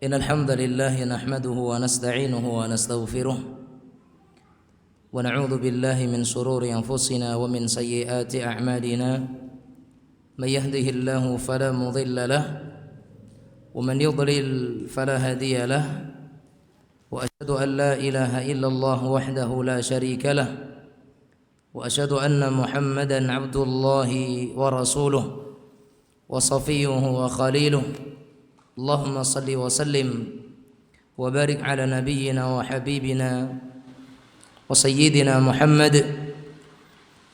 إن الحمد لله نحمده ونستعينه ونستغفره ونعوذ بالله من شرور أنفسنا ومن سيئات أعمالنا من يهده الله فلا مضل له ومن يضلل فلا هادي له وأشهد أن لا إله إلا الله وحده لا شريك له وأشهد أن محمدا عبد الله ورسوله وصفيه وخليله اللهم صل وسلم وبارك على نبينا وحبيبنا وسيدنا محمد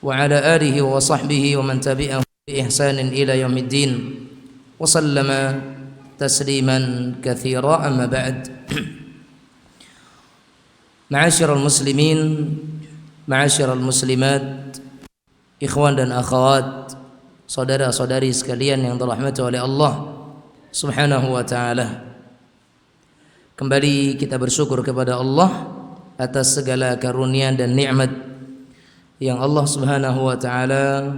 وعلى آله وصحبه ومن تبعهم بإحسان إلى يوم الدين وسلم تسليما كثيرا. أما بعد، معاشر المسلمين معاشر المسlimat, ikhwan dan akhwat, saudara-saudari sekalian yang dirahmati oleh Allah Subhanahu wa ta'ala, kembali kita bersyukur kepada Allah atas segala karunia dan nikmat yang Allah Subhanahu wa ta'ala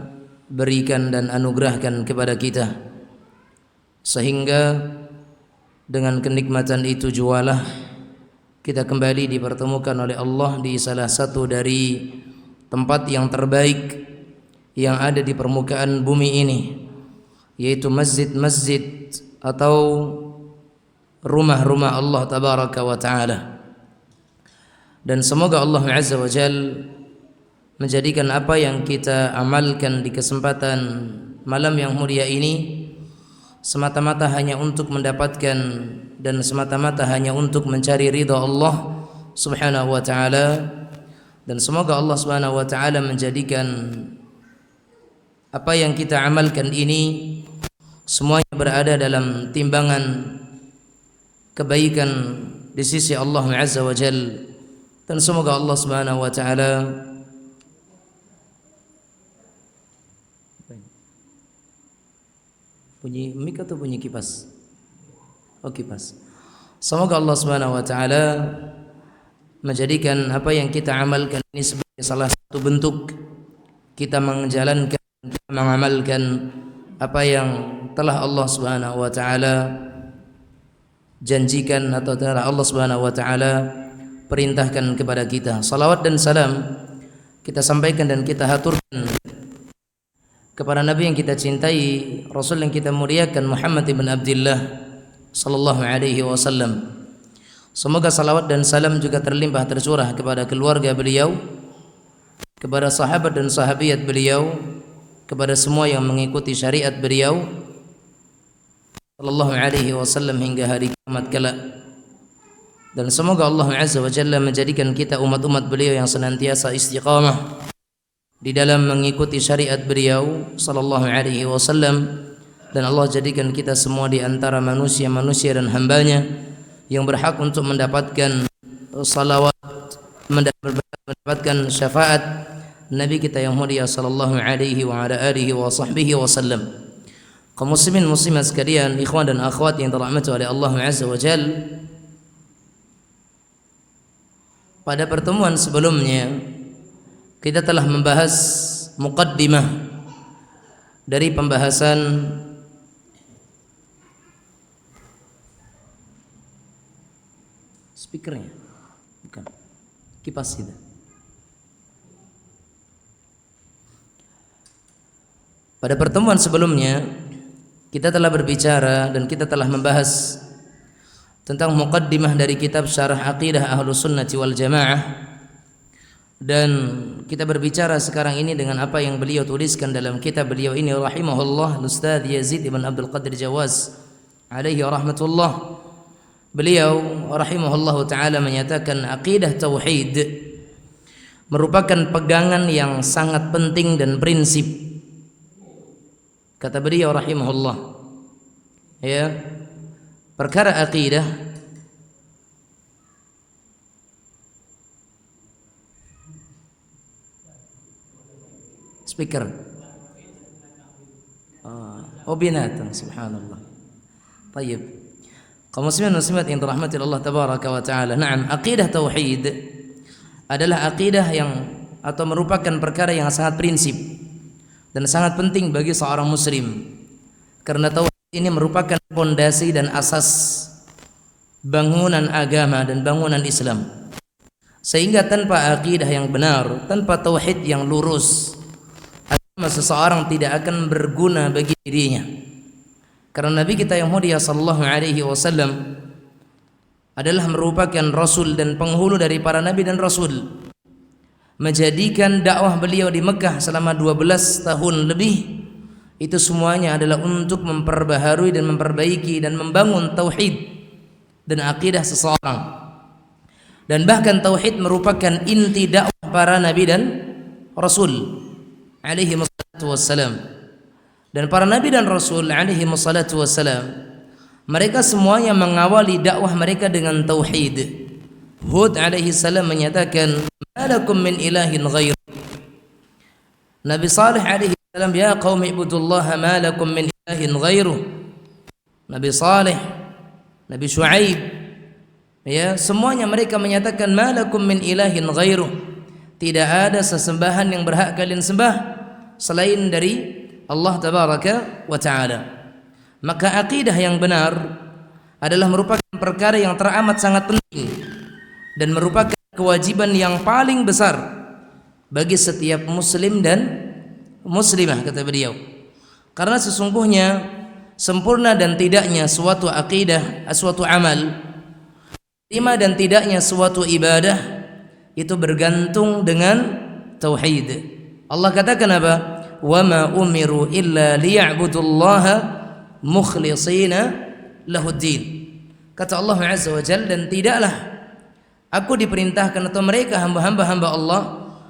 berikan dan anugerahkan kepada kita, sehingga dengan kenikmatan itu jualah kita kembali dipertemukan oleh Allah di salah satu dari tempat yang terbaik yang ada di permukaan bumi ini, yaitu masjid-masjid atau rumah-rumah Allah tabaraka wa ta'ala. Dan semoga Allah azza wa jal menjadikan apa yang kita amalkan di kesempatan malam yang mulia ini semata-mata hanya untuk mendapatkan dan semata-mata hanya untuk mencari ridha Allah subhanahu wa ta'ala. Dan semoga Allah subhanahu wa ta'ala menjadikan apa yang kita amalkan ini semuanya berada dalam timbangan kebaikan di sisi Allah azza wa jal. Dan semoga Allah subhanahu wa ta'ala bunyi mic atau bunyi kipas? Oh, kipas. Semoga Allah Subhanahu wa taala menjadikan apa yang kita amalkan ini sebagai salah satu bentuk kita mengamalkan apa yang telah Allah Subhanahu wa taala janjikan atau telah Allah Subhanahu wa taala perintahkan kepada kita. Salawat dan salam kita sampaikan dan kita haturkan kepada Nabi yang kita cintai, Rasul yang kita muliakan, Muhammad ibn Abdullah sallallahu alaihi wasallam. Semoga salawat dan salam juga terlimpah tercurah kepada keluarga beliau, kepada sahabat dan sahabiat beliau, kepada semua yang mengikuti syariat beliau sallallahu alaihi wasallam hingga hari kiamat kelak. Dan semoga Allah azza wa jalla menjadikan kita umat-umat beliau yang senantiasa istiqamah di dalam mengikuti syariat beliau sallallahu alaihi wasallam, dan Allah jadikan kita semua di antara manusia-manusia dan hambanya yang berhak untuk mendapatkan salawat, mendapatkan syafaat Nabi kita yang mulia sallallahu alaihi wa ala alihi wa sahbihi wasallam. Kaum muslimin muslimat sekalian, ikhwan dan akhwat yang dirahmati oleh Allah azza wa jalla, pada pertemuan sebelumnya kita telah membahas muqaddimah dari pembahasan speakernya, bukan kipas kita. Pada pertemuan sebelumnya kita telah berbicara dan kita telah membahas tentang muqaddimah dari kitab Syarah Aqidah Ahlus Sunnati wal Jamaah. Dan kita berbicara sekarang ini dengan apa yang beliau tuliskan dalam kitab beliau ini rahimahullah, Ustaz Yazid ibn Abdul Qadir Jawaz alaihi rahmatullah. Beliau rahimahullah ta'ala menyatakan aqidah tauhid merupakan pegangan yang sangat penting dan prinsip. Kata beliau rahimahullah, ya, perkara aqidah speaker. Oh, binatang, subhanallah. Baik. Kaum muslimin muslimat yang dirahmati Allah tabaraka wa taala. Naam, aqidah tauhid adalah aqidah yang atau merupakan perkara yang sangat prinsip dan sangat penting bagi seorang muslim, karena tauhid ini merupakan pondasi dan asas bangunan agama dan bangunan Islam. Sehingga tanpa akidah yang benar, tanpa tauhid yang lurus, agama seseorang tidak akan berguna bagi dirinya. Karena Nabi kita yang mulia sallallahu alaihi wasallam adalah merupakan rasul dan penghulu dari para nabi dan rasul. Menjadikan dakwah beliau di Mekah selama 12 tahun lebih, itu semuanya adalah untuk memperbaharui dan memperbaiki dan membangun tauhid dan akidah seseorang. Dan bahkan tauhid merupakan inti dakwah para nabi dan rasul alaihi wassalam. Dan para nabi dan rasul alaihi wassalam, mereka semuanya mengawali dakwah mereka dengan tauhid. Hud alaihi salam menyatakan, "Ma lakum min ilahin ghair." Nabi Saleh alaihi salam, "Ya qaumi ibudullaha ma lakum min ilahin ghairuh." Nabi Saleh, Nabi Syuaib, ya, semuanya mereka menyatakan, "Ma lakum min ilahin ghairuh." Tidak ada sesembahan yang berhak kalian sembah selain dari Allah tabaraka wa taala. Maka akidah yang benar adalah merupakan perkara yang teramat sangat penting dan merupakan kewajiban yang paling besar bagi setiap muslim dan muslimah, kata beliau. Karena sesungguhnya sempurna dan tidaknya suatu akidah, suatu amal, terima dan tidaknya suatu ibadah, itu bergantung dengan tauhid. Allah katakan apa? "Wa ma umiru illa liya'budullaha mukhlishina lahuddin." Kata Allah Azza wa Jalla, dan tidaklah aku diperintahkan atau mereka hamba-hamba Allah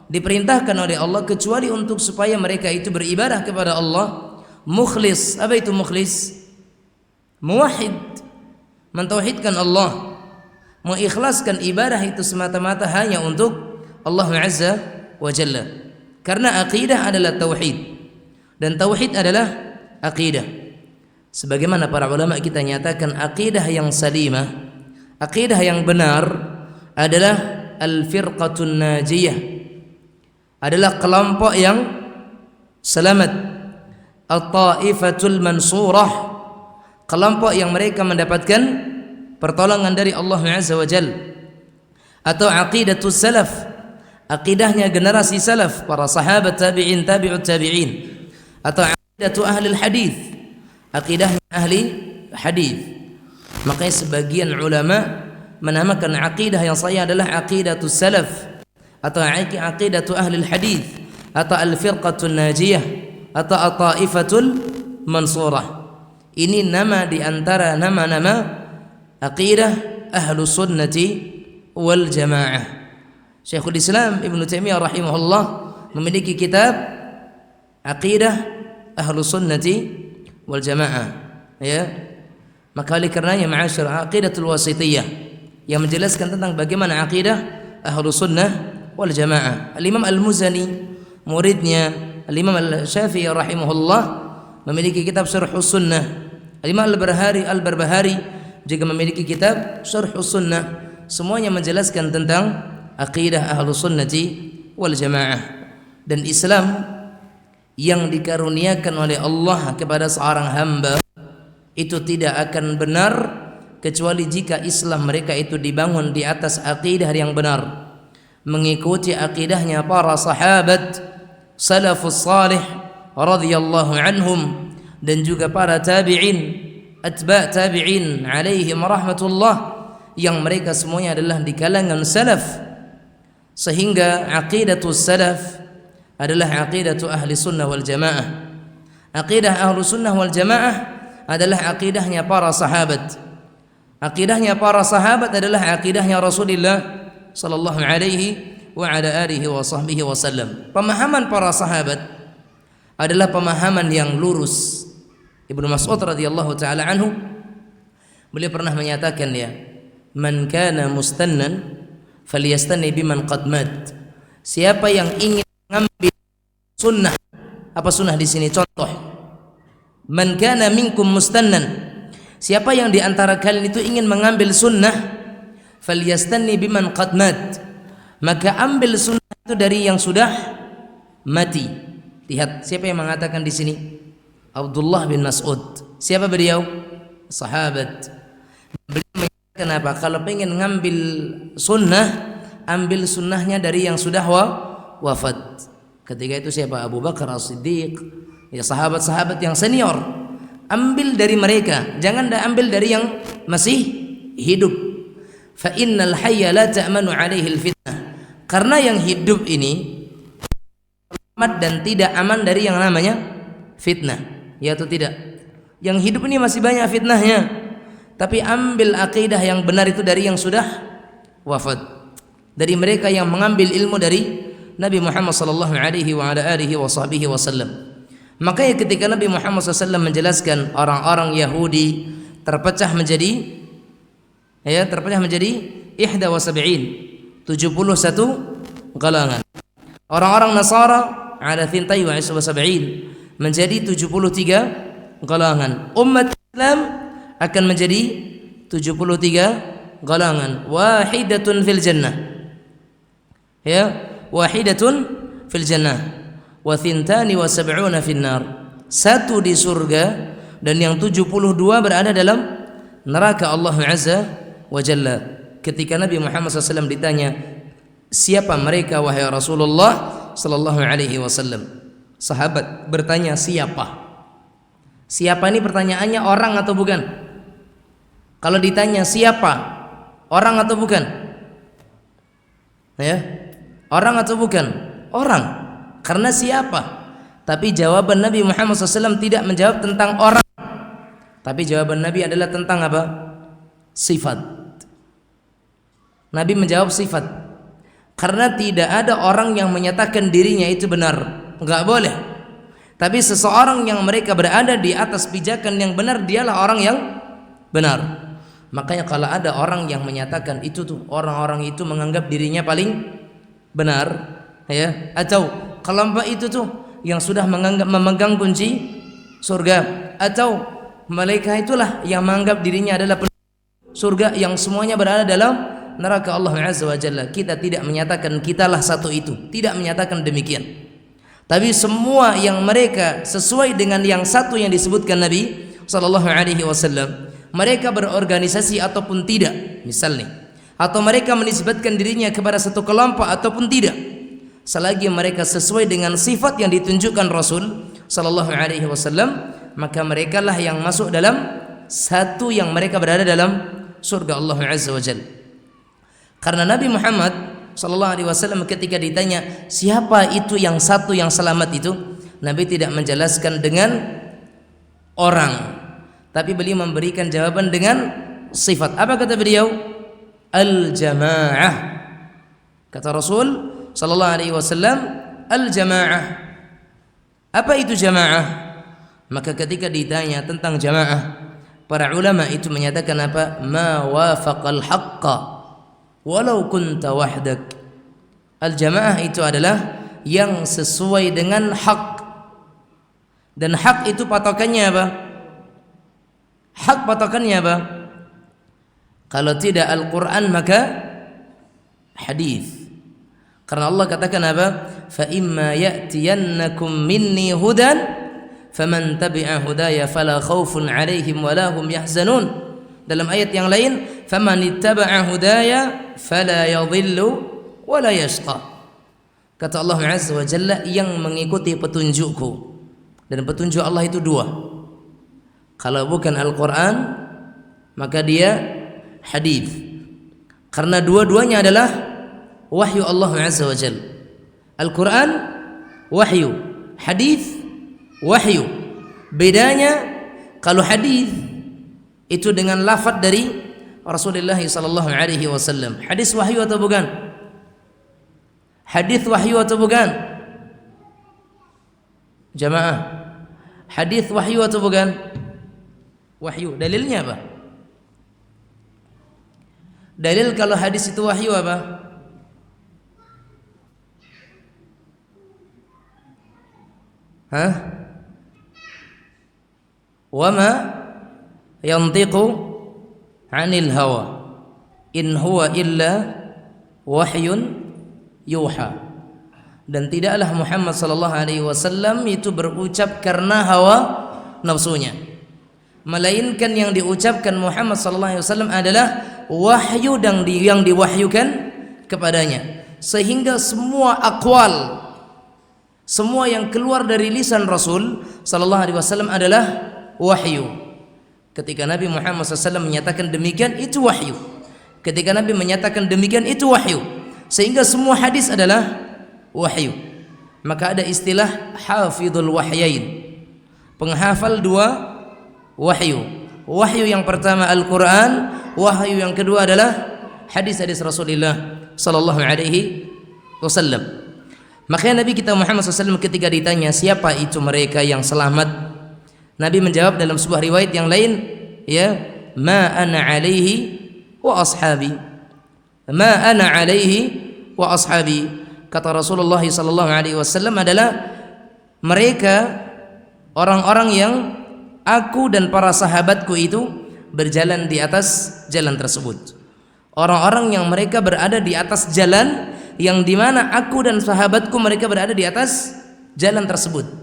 diperintahkan oleh Allah kecuali untuk supaya mereka itu beribadah kepada Allah mukhlis. Apa itu mukhlis? Muwahhid, mentauhidkan Allah, mengikhlaskan ibadah itu semata-mata hanya untuk Allah Azza wa Jalla. Karena akidah adalah tauhid dan tauhid adalah akidah. Sebagaimana para ulama kita nyatakan, akidah yang salimah, akidah yang benar adalah al-firqatun najiyah, adalah kelompok yang selamat, at-taifatul mansurah, kelompok yang mereka mendapatkan pertolongan dari Allah Azza wa Jalla. Atau aqidatus salaf, akidahnya generasi salaf, para sahabat, tabi'in, tabi'ut tabi'in. Atau aqidatu ahli hadis, akidahnya ahli hadis. Makanya sebagian ulama menamakan akidah yang sahih adalah aqidatus salaf atau aqidatu ahli hadis atau al-firqatun najiyah atau at-taifatul mansurah. Ini nama di antara nama-nama aqidah ahlu sunnati wal jamaah. Syekhul Islam Ibnu Taimiyah rahimahullah memiliki kitab aqidah ahlu sunnati wal jamaah, ya. Maka oleh karenanya ma'asyar aqidatul wasitiyah yang menjelaskan tentang bagaimana akidah ahlu sunnah wal jamaah. Al-Imam Al-Muzani, muridnya Al-Imam Al-Syafi'i rahimahullah, memiliki kitab Syarhus Sunnah. Al-Imam Al-Barbahari juga memiliki kitab Syarhus Sunnah. Semuanya menjelaskan tentang akidah ahlu sunnati wal jamaah. Dan Islam yang dikaruniakan oleh Allah kepada seorang hamba itu tidak akan benar kecuali jika Islam mereka itu dibangun di atas akidah yang benar, mengikuti akidahnya para sahabat salafus salih radhiyallahu anhum, dan juga para tabi'in, atba' tabi'in alaihim rahmatullah, yang mereka semuanya adalah di kalangan salaf. Sehingga aqidatus salaf adalah aqidatu ahli sunnah wal jamaah. Aqidah ahli sunnah wal jamaah adalah akidahnya para sahabat. Akidahnya para sahabat adalah akidahnya Rasulullah sallallahu alaihi wa ala alihi wa sahbihi wasallam. Pemahaman para sahabat adalah pemahaman yang lurus. Ibnu Mas'ud radhiyallahu taala anhu, beliau pernah menyatakan, ya, man kana mustannan falyastanni biman qad mat. Siapa yang ingin mengambil sunnah, apa sunnah di sini contoh, man kana minkum mustannan, siapa yang di antara kalian itu ingin mengambil sunnah, falyastanni biman qad mat, maka ambil sunnah itu dari yang sudah mati. Lihat siapa yang mengatakan di sini? Abdullah bin Mas'ud. Siapa beliau? Sahabat. Beliau Kenapa? Kalau pengen ngambil sunnah, ambil sunnahnya dari yang sudah wafat. Ketika itu siapa? Abu Bakar As-Siddiq, ya sahabat-sahabat yang senior. Ambil dari mereka, jangan ambil dari yang masih hidup. Fa innal hayya la ta'manu alaihi al-fitnah. Karena yang hidup ini selamat dan tidak aman dari yang namanya fitnah. Ya atau tidak? Yang hidup ini masih banyak fitnahnya. Tapi ambil akidah yang benar itu dari yang sudah wafat, dari mereka yang mengambil ilmu dari Nabi Muhammad sallallahu alaihi wa ala alihi wasallam. Makanya ketika Nabi Muhammad SAW menjelaskan orang-orang Yahudi terpecah menjadi 71 kalangan. Orang-orang Nasara ala 72 menjadi 73 kalangan. Umat Islam akan menjadi 73 kalangan. Wahidatun fil jannah. Ya, wahidatun fil jannah wa 72 fil nar. Satu di surga dan yang 72 berada dalam neraka Allah Azza wa Jalla. Ketika Nabi Muhammad SAW ditanya, siapa mereka wahai Rasulullah sallallahu alaihi wasallam? Sahabat bertanya, siapa? Siapa ini pertanyaannya, orang atau bukan? Kalau ditanya siapa, orang atau bukan? Ya, orang atau bukan? Orang. Karena siapa? Tapi jawaban Nabi Muhammad SAW tidak menjawab tentang orang. Tapi jawaban Nabi adalah tentang apa? Sifat. Nabi menjawab sifat. Karena tidak ada orang yang menyatakan dirinya itu benar. Enggak boleh. Tapi seseorang yang mereka berada di atas pijakan yang benar, dialah orang yang benar. Makanya kalau ada orang yang menyatakan itu tuh, orang-orang itu menganggap dirinya paling benar, ya, atau kelompok itu tuh yang sudah memegang kunci surga, atau mereka itulah yang menganggap dirinya adalah surga yang semuanya berada dalam neraka Allah Azza wa Jalla. Kita tidak menyatakan kitalah satu itu, tidak menyatakan demikian. Tapi semua yang mereka sesuai dengan yang satu yang disebutkan Nabi sallallahu alaihi wasallam, mereka berorganisasi ataupun tidak, misalnya, atau mereka menisbatkan dirinya kepada satu kelompok ataupun tidak, selagi mereka sesuai dengan sifat yang ditunjukkan Rasul sallallahu alaihi wasallam, maka merekalah yang masuk dalam satu yang mereka berada dalam surga Allah Azza wa Jalla. Karena Nabi Muhammad sallallahu alaihi wasallam ketika ditanya siapa itu yang satu yang selamat itu, Nabi tidak menjelaskan dengan orang, tapi beliau memberikan jawaban dengan sifat. Apa kata beliau? Al-jamaah. Kata Rasul sallallahu alaihi wasallam, al-jamaah. Apa itu jamaah? Maka ketika ditanya tentang jamaah, para ulama itu menyatakan apa? Ma wafaqal haqqa walau kunta wahdak. Al-jamaah itu adalah yang sesuai dengan hak. Dan hak itu patokannya apa? Hak patokannya apa? Kalau tidak Al-Quran maka hadis. Karena Allah katakan apa? Fa imma ya'tiyannakum minni hudan faman tabi'a hudaya fala khaufun 'alaihim wala hum yahzanun. Dalam ayat yang lain, faman ittaba'a hudaya fala yadhillu wala yashqa. Kata Allah Azza wa Jalla, yang mengikuti petunjukku. Dan petunjuk Allah itu dua. Kalau bukan Al-Quran maka dia hadis. Karena dua-duanya adalah wahyu Allah Azza wa Jalla. Al-Quran wahyu, hadis wahyu. Bedanya kalau hadis itu dengan lafaz dari Rasulullah sallallahu alaihi wasallam. Hadis wahyu atau bukan? Hadis wahyu atau bukan? Jamaah, hadis wahyu atau bukan? Wahyu. Dalilnya apa? Dalil kalau hadis itu wahyu apa? Hah? Wama yantiqu 'anil hawa in huwa illa wahyun yuha. Dan tidaklah Muhammad sallallahu alaihi wasallam itu berucap karena hawa nafsunya, melainkan yang diucapkan Muhammad sallallahu alaihi wasallam adalah wahyu dan yang diwahyukan kepadanya, sehingga semua aqwal, semua yang keluar dari lisan Rasul sallallahu alaihi wasallam adalah wahyu. Ketika Nabi Muhammad SAW menyatakan demikian, itu wahyu. Ketika Nabi menyatakan demikian, itu wahyu. Sehingga semua hadis adalah wahyu. Maka ada istilah hafidhul wahyain, penghafal dua wahyu. Wahyu yang pertama Al-Quran, wahyu yang kedua adalah hadis-hadis Rasulullah sallallahu alaihi wasallam. Makanya Nabi kita Muhammad SAW ketika ditanya siapa itu mereka yang selamat, Nabi menjawab dalam sebuah riwayat yang lain, ya, ma ana alaihi wa ashabi, ma ana alaihi wa ashabi. Kata Rasulullah sallallahu alaihi wasallam adalah mereka orang-orang yang aku dan para sahabatku itu berjalan di atas jalan tersebut. Orang-orang yang mereka berada di atas jalan yang dimana aku dan sahabatku mereka berada di atas jalan tersebut.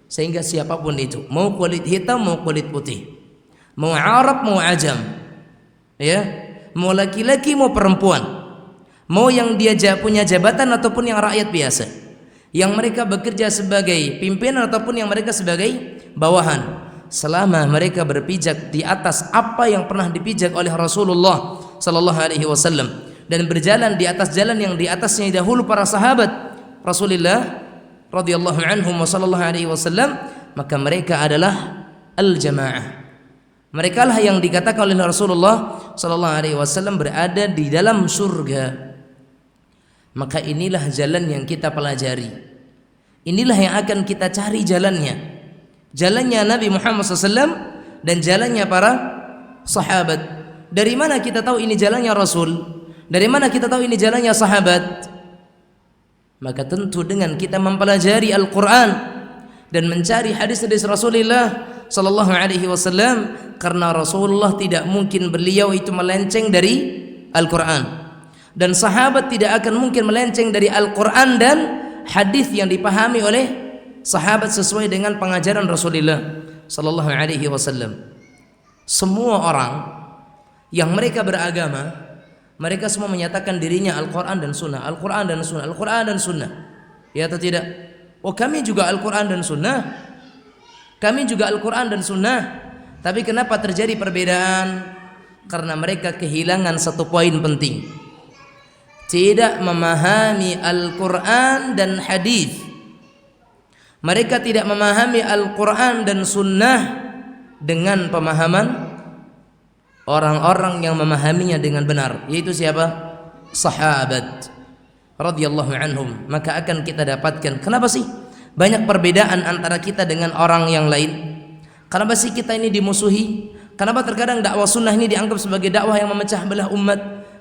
Sehingga siapapun itu, mau kulit hitam mau kulit putih, mau Arab mau Ajam, ya, mau laki-laki mau perempuan, mau yang dia punya jabatan ataupun yang rakyat biasa, yang mereka bekerja sebagai pimpinan ataupun yang mereka sebagai bawahan, selama mereka berpijak di atas apa yang pernah dipijak oleh Rasulullah sallallahu alaihi wasallam dan berjalan di atas jalan yang di atasnya dahulu para sahabat Rasulullah radhiyallahu anhum wa sallallahu alaihi wasallam, maka mereka adalah al-jamaah. Mereka lah yang dikatakan oleh Rasulullah sallallahu alaihi wasallam berada di dalam surga. Maka inilah jalan yang kita pelajari. Inilah yang akan kita cari jalannya. Jalannya Nabi Muhammad SAW dan jalannya para sahabat. Dari mana kita tahu ini jalannya Rasul? Dari mana kita tahu ini jalannya sahabat? Maka tentu dengan kita mempelajari Al-Quran dan mencari hadis-hadis Rasulullah sallallahu alaihi wasallam, karena Rasulullah tidak mungkin beliau itu melenceng dari Al-Quran, dan sahabat tidak akan mungkin melenceng dari Al-Quran dan hadis yang dipahami oleh sahabat sesuai dengan pengajaran Rasulullah sallallahu alaihi wasallam. Semua orang yang mereka beragama, mereka semua menyatakan dirinya Al-Quran dan Sunnah, Al-Quran dan Sunnah, Al-Quran dan Sunnah. Ya atau tidak? Oh, kami juga Al-Quran dan Sunnah, kami juga Al-Quran dan Sunnah. Tapi kenapa terjadi perbedaan? Karena mereka kehilangan satu poin penting, tidak memahami Al-Quran dan hadis. Mereka tidak memahami Al-Quran dan Sunnah dengan pemahaman orang-orang yang memahaminya dengan benar, yaitu siapa? Sahabat radhiyallahu anhum. Maka akan kita dapatkan, kenapa sih banyak perbedaan antara kita dengan orang yang lain? Kenapa sih kita ini dimusuhi? Kenapa terkadang dakwah sunnah ini dianggap sebagai dakwah yang memecah belah umat?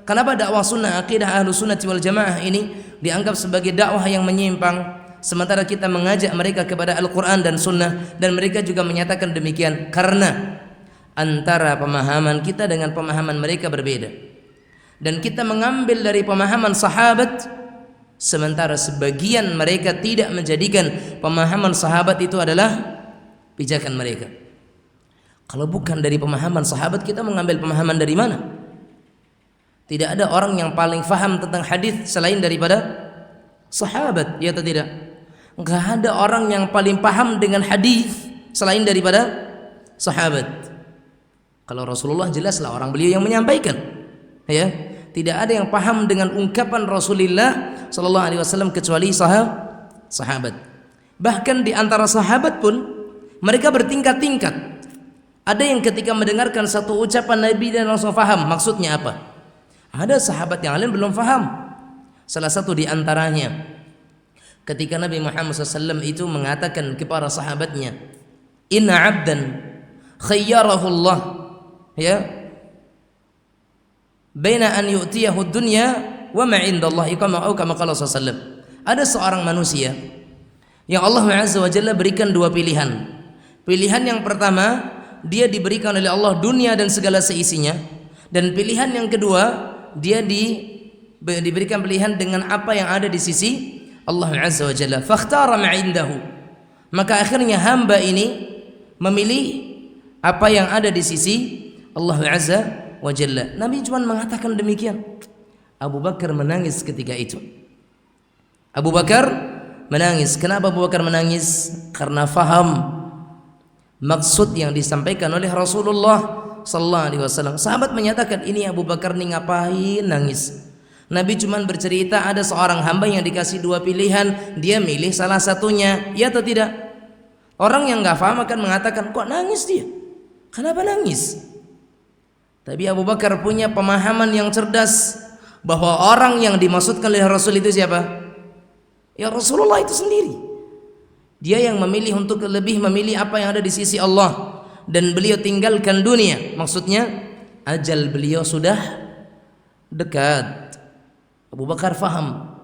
Kenapa dakwah sunnah akidah ahlu sunnati wal jamaah ini dianggap sebagai dakwah yang menyimpang, sementara kita mengajak mereka kepada Al-Quran dan Sunnah, dan mereka juga menyatakan demikian? Karena antara pemahaman kita dengan pemahaman mereka berbeda, dan kita mengambil dari pemahaman sahabat, sementara sebagian mereka tidak menjadikan pemahaman sahabat itu adalah pijakan mereka. Kalau bukan dari pemahaman sahabat, kita mengambil pemahaman dari mana? Tidak ada orang yang paling faham tentang hadis selain daripada sahabat, ya atau tidak? Enggak ada orang yang paling paham dengan hadis selain daripada sahabat. Kalau Rasulullah jelaslah orang beliau yang menyampaikan, ya. Tidak ada yang paham dengan ungkapan Rasulullah sallallahu alaihi wasallam kecuali sahabat. Bahkan di antara sahabat pun mereka bertingkat-tingkat. Ada yang ketika mendengarkan satu ucapan Nabi dan langsung faham maksudnya apa. Ada sahabat yang lain belum faham. Salah satu di antaranya ketika Nabi Muhammad SAW itu mengatakan kepada sahabatnya, inna abdan khayyarahu Allah, ya, baina an yu'tiyahu dunya wa ma 'indallahi kama qala sallallahu. Ada seorang manusia yang Allah Azza wa Jalla berikan dua pilihan. Pilihan yang pertama, dia diberikan oleh Allah dunia dan segala seisinya, dan pilihan yang kedua, dia diberikan pilihan dengan apa yang ada di sisi Allah Azza wa Jalla. Fakhtara ma 'indahu. Maka akhirnya hamba ini memilih apa yang ada di sisi Allah Azza wa jalla. Nabi cuma mengatakan demikian. Abu Bakar menangis ketika itu. Abu Bakar menangis. Kenapa Abu Bakar menangis? Karena faham maksud yang disampaikan oleh Rasulullah sallallahu alaihi wasallam. Sahabat menyatakan, ini Abu Bakar nih ngapain nangis? Nabi cuma bercerita ada seorang hamba yang dikasih dua pilihan, dia milih salah satunya, ya atau tidak? Orang yang nggak paham akan mengatakan, kok nangis dia? Kenapa nangis? Tapi Abu Bakar punya pemahaman yang cerdas bahwa orang yang dimaksudkan oleh Rasul itu siapa? Ya Rasulullah itu sendiri. Dia yang memilih untuk lebih memilih apa yang ada di sisi Allah, dan beliau tinggalkan dunia. Maksudnya ajal beliau sudah dekat. Abu Bakar faham.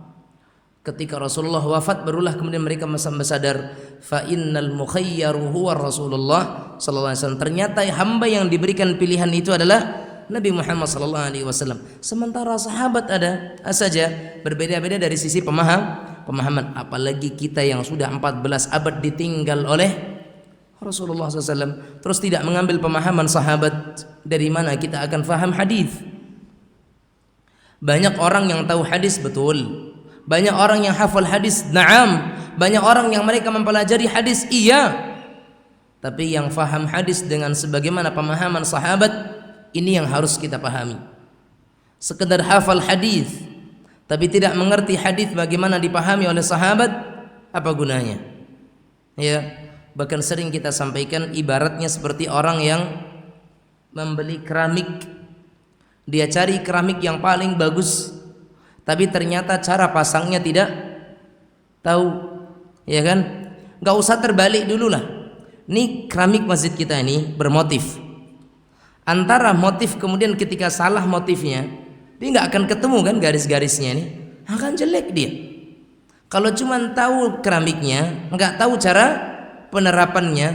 Ketika Rasulullah wafat barulah kemudian mereka sadar, fa innal mukhayyaru huwa Rasulullah sallallahu alaihi wasallam. Ternyata hamba yang diberikan pilihan itu adalah Nabi Muhammad sallallahu alaihi wasallam. Sementara sahabat ada saja berbeda-beda dari sisi pemahaman, apalagi kita yang sudah 14 abad ditinggal oleh Rasulullah SAW, terus tidak mengambil pemahaman sahabat, dari mana kita akan faham hadis? Banyak orang yang tahu hadis, betul. Banyak orang yang hafal hadis, na'am. Banyak orang yang mereka mempelajari hadis, iya. Tapi yang faham hadis dengan sebagaimana pemahaman sahabat, ini yang harus kita pahami. Sekedar hafal hadis tapi tidak mengerti hadis bagaimana dipahami oleh sahabat, apa gunanya? Ya, bahkan sering kita sampaikan ibaratnya seperti orang yang membeli keramik. Dia cari keramik yang paling bagus, tapi ternyata cara pasangnya tidak tahu, ya kan? Gak usah terbalik dulu lah. Ini keramik masjid kita ini bermotif. Antara motif kemudian ketika salah motifnya, dia nggak akan ketemu kan garis-garisnya ini, akan jelek dia. Kalau cuma tahu keramiknya, nggak tahu cara penerapannya,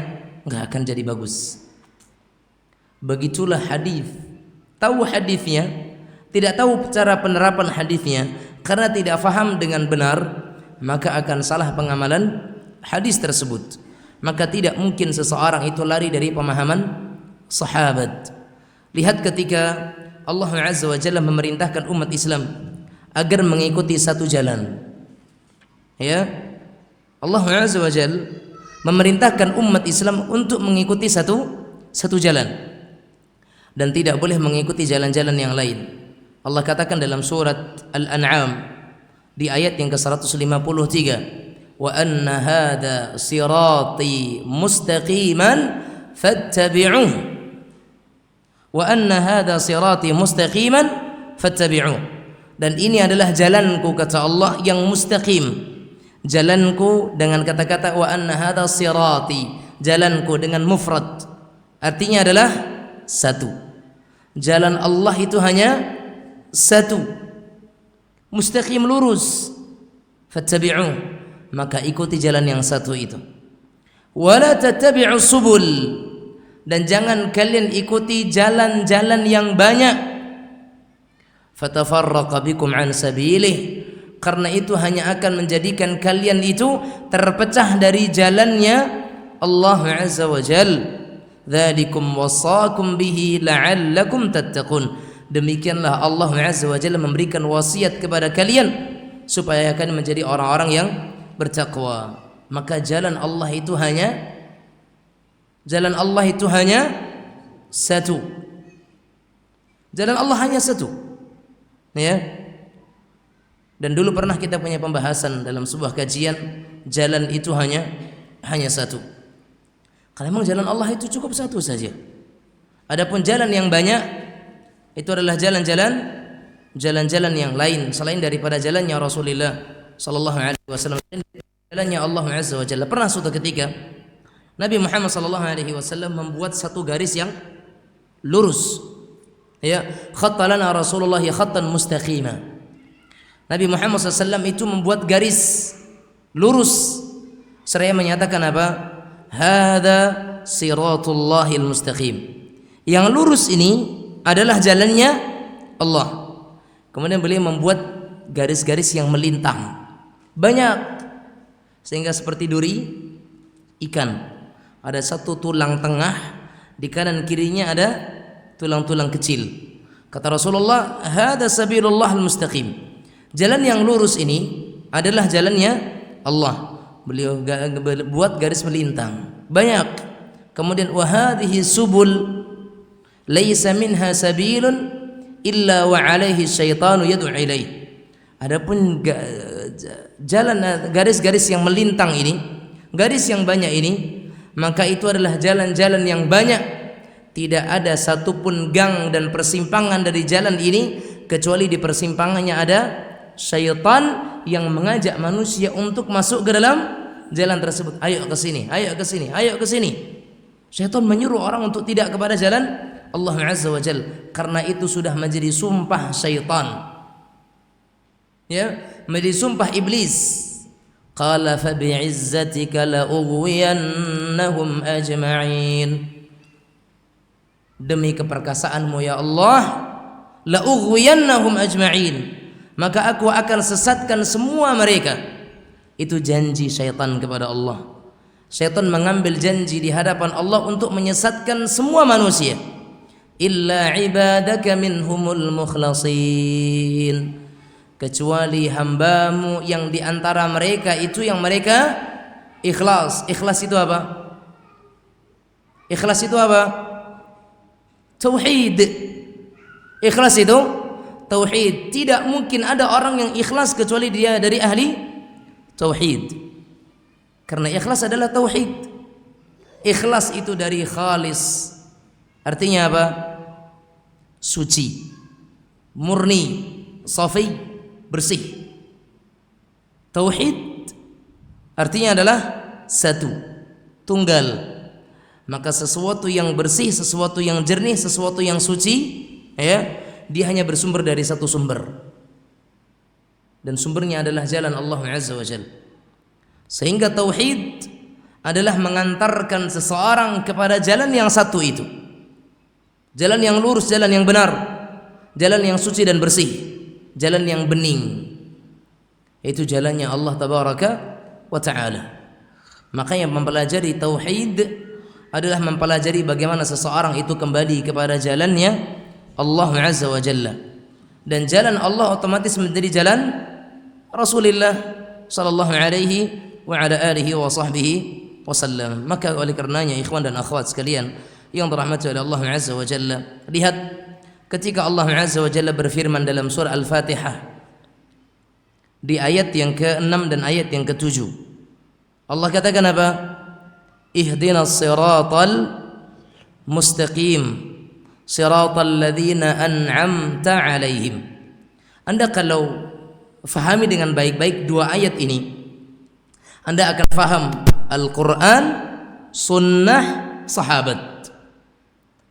nggak akan jadi bagus. Begitulah hadis. Tahu hadisnya, tidak tahu cara penerapan hadisnya, karena tidak faham dengan benar, maka akan salah pengamalan hadis tersebut. Maka tidak mungkin seseorang itu lari dari pemahaman sahabat. Lihat ketika Allah Azza wa Jalla memerintahkan umat Islam agar mengikuti satu jalan. Ya, Allah Azza wa Jalla memerintahkan umat Islam untuk mengikuti satu jalan dan tidak boleh mengikuti jalan-jalan yang lain. Allah katakan dalam surat Al-An'am di ayat yang ke-153, wa anna hadha sirati mustaqiman fattabi'uh, wa anna hadha sirati mustaqiman fattabi'uh, dan ini adalah jalanku, kata Allah, yang mustaqim. Jalanku dengan kata-kata wa anna hadha sirati, jalanku dengan mufrad, artinya adalah satu. Jalan Allah itu hanya satu, mustaqim, lurus. Fattabi'uh, maka ikuti jalan yang satu itu. Wala tattabi'us subul, dan jangan kalian ikuti jalan-jalan yang banyak. Fatafarraqa bikum an sabilih, karena itu hanya akan menjadikan kalian itu terpecah dari jalannya Allah Azza wa Jalla. Dzalikum wasaqum bihi la'allakum tattaqun. Demikianlah Allah Azza wa Jalla memberikan wasiat kepada kalian supaya kalian menjadi orang-orang yang bertakwa. Maka jalan Allah itu hanya satu. Jalan Allah hanya satu. Ya. Dan dulu pernah kita punya pembahasan dalam sebuah kajian, jalan itu hanya satu. Kalau memang jalan Allah itu cukup satu saja. Adapun jalan yang banyak itu adalah jalan-jalan yang lain selain daripada jalannya Rasulullah sallallahu alaihi wasallam, jalannya Allah Azza wa Jalla. Pernah suatu ketika Nabi Muhammad sallallahu alaihi wasallam membuat satu garis yang lurus. Ya, khatta lana Rasulullah khattan mustaqima. Nabi Muhammad SAW itu membuat garis lurus seraya menyatakan apa? Hadza siratullahil mustaqim. Yang lurus ini adalah jalannya Allah. Kemudian beliau membuat garis-garis yang melintang banyak sehingga seperti duri ikan. Ada satu tulang tengah, di kanan kirinya ada tulang-tulang kecil. Kata Rasulullah, "Hada sabilullah al-mustaqim." Jalan yang lurus ini adalah jalannya Allah. Beliau buat garis melintang banyak. Kemudian wa hadhihi subul laisa minha sabilun illa wa alaihi syaitanu yad'u ilaih. Adapun jalan garis-garis yang melintang ini, garis yang banyak ini, maka itu adalah jalan-jalan yang banyak. Tidak ada satupun gang dan persimpangan dari jalan ini kecuali di persimpangannya ada syaitan yang mengajak manusia untuk masuk ke dalam jalan tersebut. Ayo ke sini, ayo ke sini, ayo ke sini. Syaitan menyuruh orang untuk tidak kepada jalan Allah Azza wa Jalla. Karena itu sudah menjadi sumpah syaitan. Ya, menjadi sumpah iblis. Qala fa bi'izzatika la ughwiyannahum ajma'in. Demi keperkasaanmu ya Allah, la ughwiyannahum ajma'in, maka aku akan sesatkan semua mereka. Itu janji syaitan kepada Allah. Syaitan mengambil janji di hadapan Allah untuk menyesatkan semua manusia. Illa ibadaka minhumul mukhlasin, kecuali hambamu yang di antara mereka itu yang mereka ikhlas. Ikhlas itu apa? Ikhlas itu apa? Tauhid. Ikhlas itu tauhid. Tidak mungkin ada orang yang ikhlas kecuali dia dari ahli tauhid. Karena ikhlas adalah tauhid. Ikhlas itu dari khalis. Artinya apa? Suci, murni, safi, bersih. Tauhid artinya adalah satu, tunggal. Maka sesuatu yang bersih, sesuatu yang jernih, sesuatu yang suci, ya, dia hanya bersumber dari satu sumber. Dan sumbernya adalah jalan Allah Azza wa Jalla. Sehingga tauhid adalah mengantarkan seseorang kepada jalan yang satu itu. Jalan yang lurus, jalan yang benar, jalan yang suci dan bersih, jalan yang bening. Itu jalannya Allah Tabaraka wa Ta'ala. Makanya mempelajari tauhid adalah mempelajari bagaimana seseorang itu kembali kepada jalannya Allah Azza wa Jalla. Dan jalan Allah otomatis menjadi jalan Rasulullah sallallahu alaihi wa ala alihi wa sahbihi wasallam. Maka oleh karenanya ikhwan dan akhwat sekalian yang dirahmati oleh Allah Azza wa Jalla, lihat ketika Allah Azza wa Jalla berfirman dalam surah Al-Fatihah di ayat yang ke-6 dan ayat yang ke-7, Allah katakan apa? Ihdinas siratal mustaqim siratal ladzina an'amta alaihim. Anda kalau fahami dengan baik-baik dua ayat ini, Anda akan faham Al-Quran, sunnah, sahabat.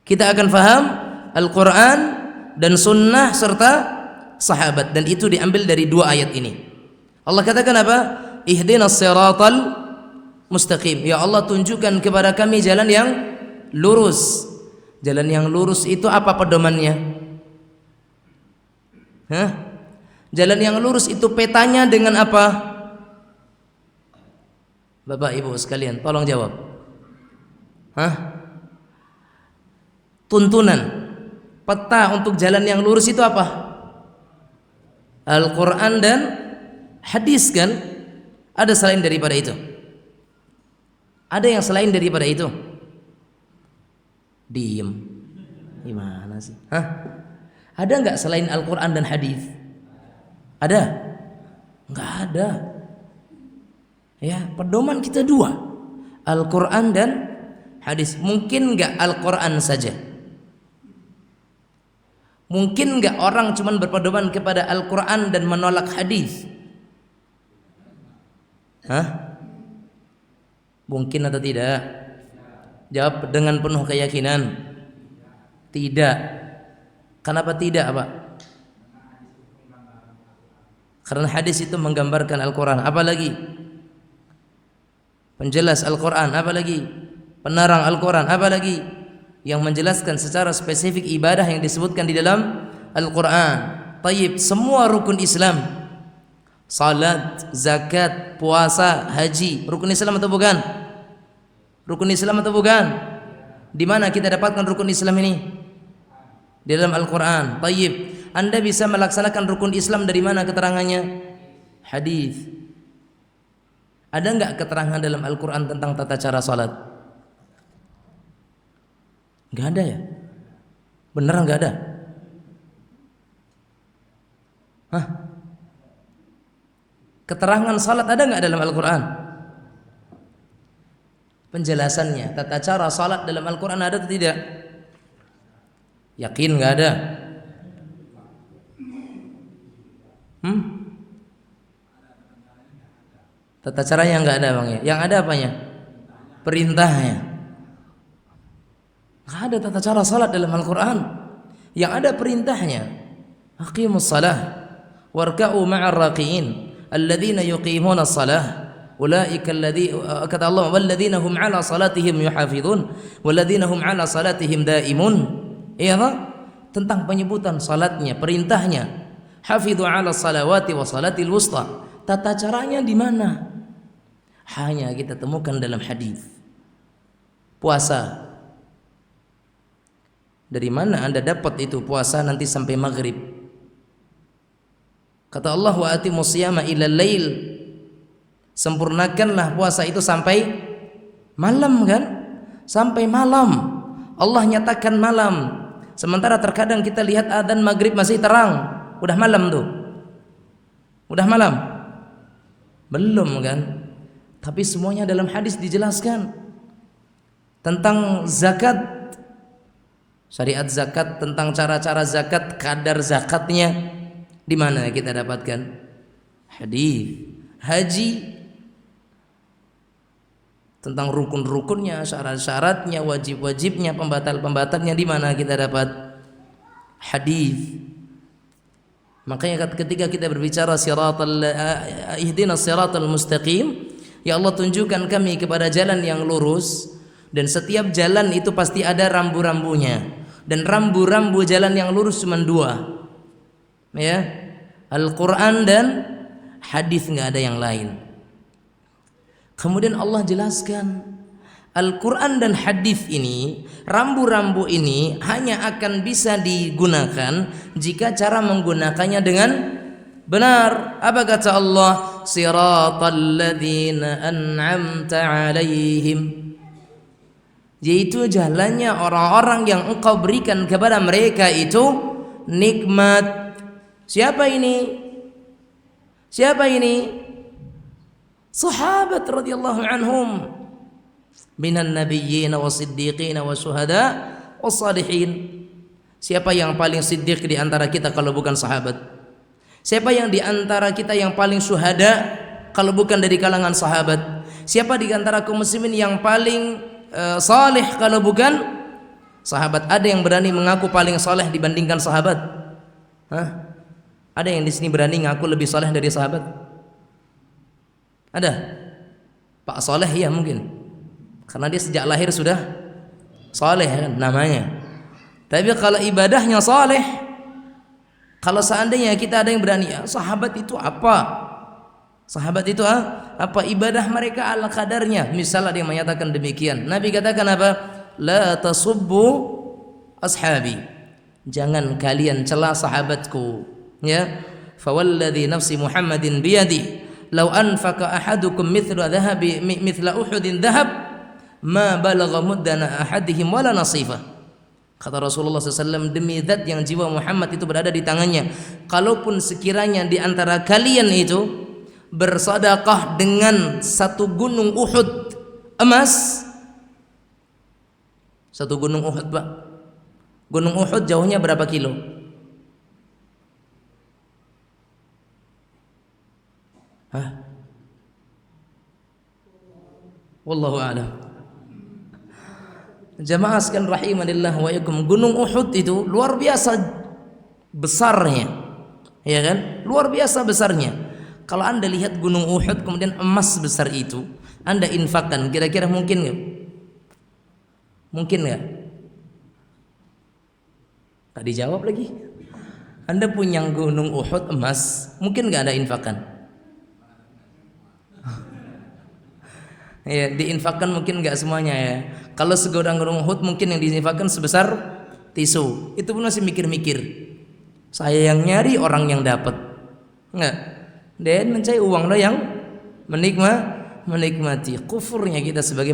Kita akan faham Al-Quran dan sunnah serta sahabat. Dan itu diambil dari dua ayat ini. Allah katakan apa? Ihdinas siratal mustaqim. Ya Allah, tunjukkan kepada kami jalan yang lurus. Jalan yang lurus itu apa pedomannya? Hah? Jalan yang lurus itu petanya dengan apa? Bapak Ibu sekalian, tolong jawab. Hah? Tuntunan peta untuk jalan yang lurus itu apa? Al-Quran dan hadis, kan? Ada selain daripada itu? Ada yang selain daripada itu? Diem. Gimana sih? Hah? Ada nggak selain Al-Quran dan hadis? Ada? Nggak ada. Ya, pedoman kita dua, Al-Quran dan hadis. Mungkin nggak Al-Quran saja? Mungkin nggak orang cuma berpedoman kepada Al-Quran dan menolak hadis? Hah? Mungkin atau tidak? Jawab dengan penuh keyakinan. Tidak. Kenapa tidak, Pak? Karena hadis itu menggambarkan Al-Quran. Apalagi penjelas Al-Quran. Apalagi penarang Al-Quran. Apalagi yang menjelaskan secara spesifik ibadah yang disebutkan di dalam Al-Quran. Tayyib, semua rukun Islam, salat, zakat, puasa, haji, rukun Islam atau bukan? Rukun Islam atau bukan? Di mana kita dapatkan rukun Islam ini? Di dalam Al-Quran. Tayyib. Anda bisa melaksanakan rukun Islam dari mana keterangannya? Hadis. Ada enggak keterangan dalam Al-Quran tentang tata cara salat? Enggak ada ya? Beneran enggak ada? Hah? Keterangan salat ada enggak dalam Al-Quran? Penjelasannya, tata cara salat dalam Al-Quran ada atau tidak? Yakin enggak ada? Tata caranya enggak ada Bang ya. Yang ada apanya? Perintahnya. Enggak ada tata cara salat dalam Al-Quran. Yang ada perintahnya. Aqimus salah warka'u ma'ar raqiin alladzina yuqimuna as-salah ulaika kata Allah walladzina hum 'ala salatihim yuhafizun walladzina hum 'ala salatihim daimun. Iya tak? Tentang penyebutan salatnya, perintahnya. Hafidhu 'ala salawati wa salatil wusta. Tata caranya di mana? Hanya kita temukan dalam hadis. Puasa. Dari mana Anda dapat itu puasa nanti sampai maghrib? Kata Allah wa atimus siyama ilal lail. Sempurnakanlah puasa itu sampai malam kan? Sampai malam. Allah nyatakan malam. Sementara terkadang kita lihat adzan maghrib masih terang. Udah malam tuh. Udah malam. Belum kan? Tapi semuanya dalam hadis dijelaskan. Tentang zakat, syariat zakat, tentang cara-cara zakat, kadar zakatnya. Di mana kita dapatkan? Hadis. Haji, tentang rukun-rukunnya, syarat-syaratnya, wajib-wajibnya, pembatal-pembatalnya, di mana kita dapat? Hadis. Makanya ketika kita berbicara ihdinas siratal mustaqim, ya Allah tunjukkan kami kepada jalan yang lurus, dan setiap jalan itu pasti ada rambu-rambunya, dan rambu-rambu jalan yang lurus cuma dua, ya, Al-Quran dan hadis, nggak ada yang lain. Kemudian Allah jelaskan Al-Quran dan hadis ini, rambu-rambu ini hanya akan bisa digunakan jika cara menggunakannya dengan benar. Apa kata Allah? Siratal ladzina an'amta 'alaihim. Yaitu jalannya orang-orang yang Engkau berikan kepada mereka itu nikmat. Siapa ini? Siapa ini? Sahabat radhiyallahu anhum minan nabiyyin wasiddiqin wasyuhada wassalihin. Siapa yang paling siddiq di antara kita kalau bukan sahabat? Siapa yang di antara kita yang paling syuhada kalau bukan dari kalangan sahabat? Siapa di antara kaum muslimin yang paling saleh kalau bukan sahabat? Ada yang berani mengaku paling saleh dibandingkan sahabat? Hah? Ada yang di sini berani ngaku lebih saleh dari sahabat? Ada? Pak Saleh ya mungkin, karena dia sejak lahir sudah saleh kan namanya. Tapi kalau ibadahnya saleh, kalau seandainya kita ada yang berani, ya, sahabat itu apa? Sahabat itu apa? Ibadah mereka ala kadarnya. Misalnya dia menyatakan demikian, Nabi katakan apa? La tasubbu ashabi. Jangan kalian cela sahabatku. Ya, fawalladzi nafsi Muhammadin biyadi law anfaqa ahadukum mithla dhahabi mithla Uhudin dhahab ma balagha muddana ahadihim wala nasifa. Kata Rasulullah SAW, demi zat yang jiwa Muhammad itu berada di tangannya, kalaupun sekiranya di antara kalian itu bersedekah dengan satu gunung Uhud emas, satu gunung Uhud Pak, gunung Uhud jauhnya berapa kilo? Wallahu a'lam. Jamaah sekalian rahimanillah wa yakum, gunung Uhud itu luar biasa besarnya, ya kan? Luar biasa besarnya. Kalau Anda lihat gunung Uhud kemudian emas besar itu Anda infakkan, kira-kira mungkin nggak? Mungkin nggak? Tak dijawab lagi. Anda punya gunung Uhud emas, mungkin nggak Anda infakkan? Ya, diinfakkan mungkin nggak semuanya ya. Kalau segodang gunung Uhud mungkin yang diinfakkan sebesar tisu. Itu pun masih mikir-mikir. Saya yang nyari, orang yang dapat. Enggak. Dan mencari uang lo yang menikmati. Kufurnya kita sebagai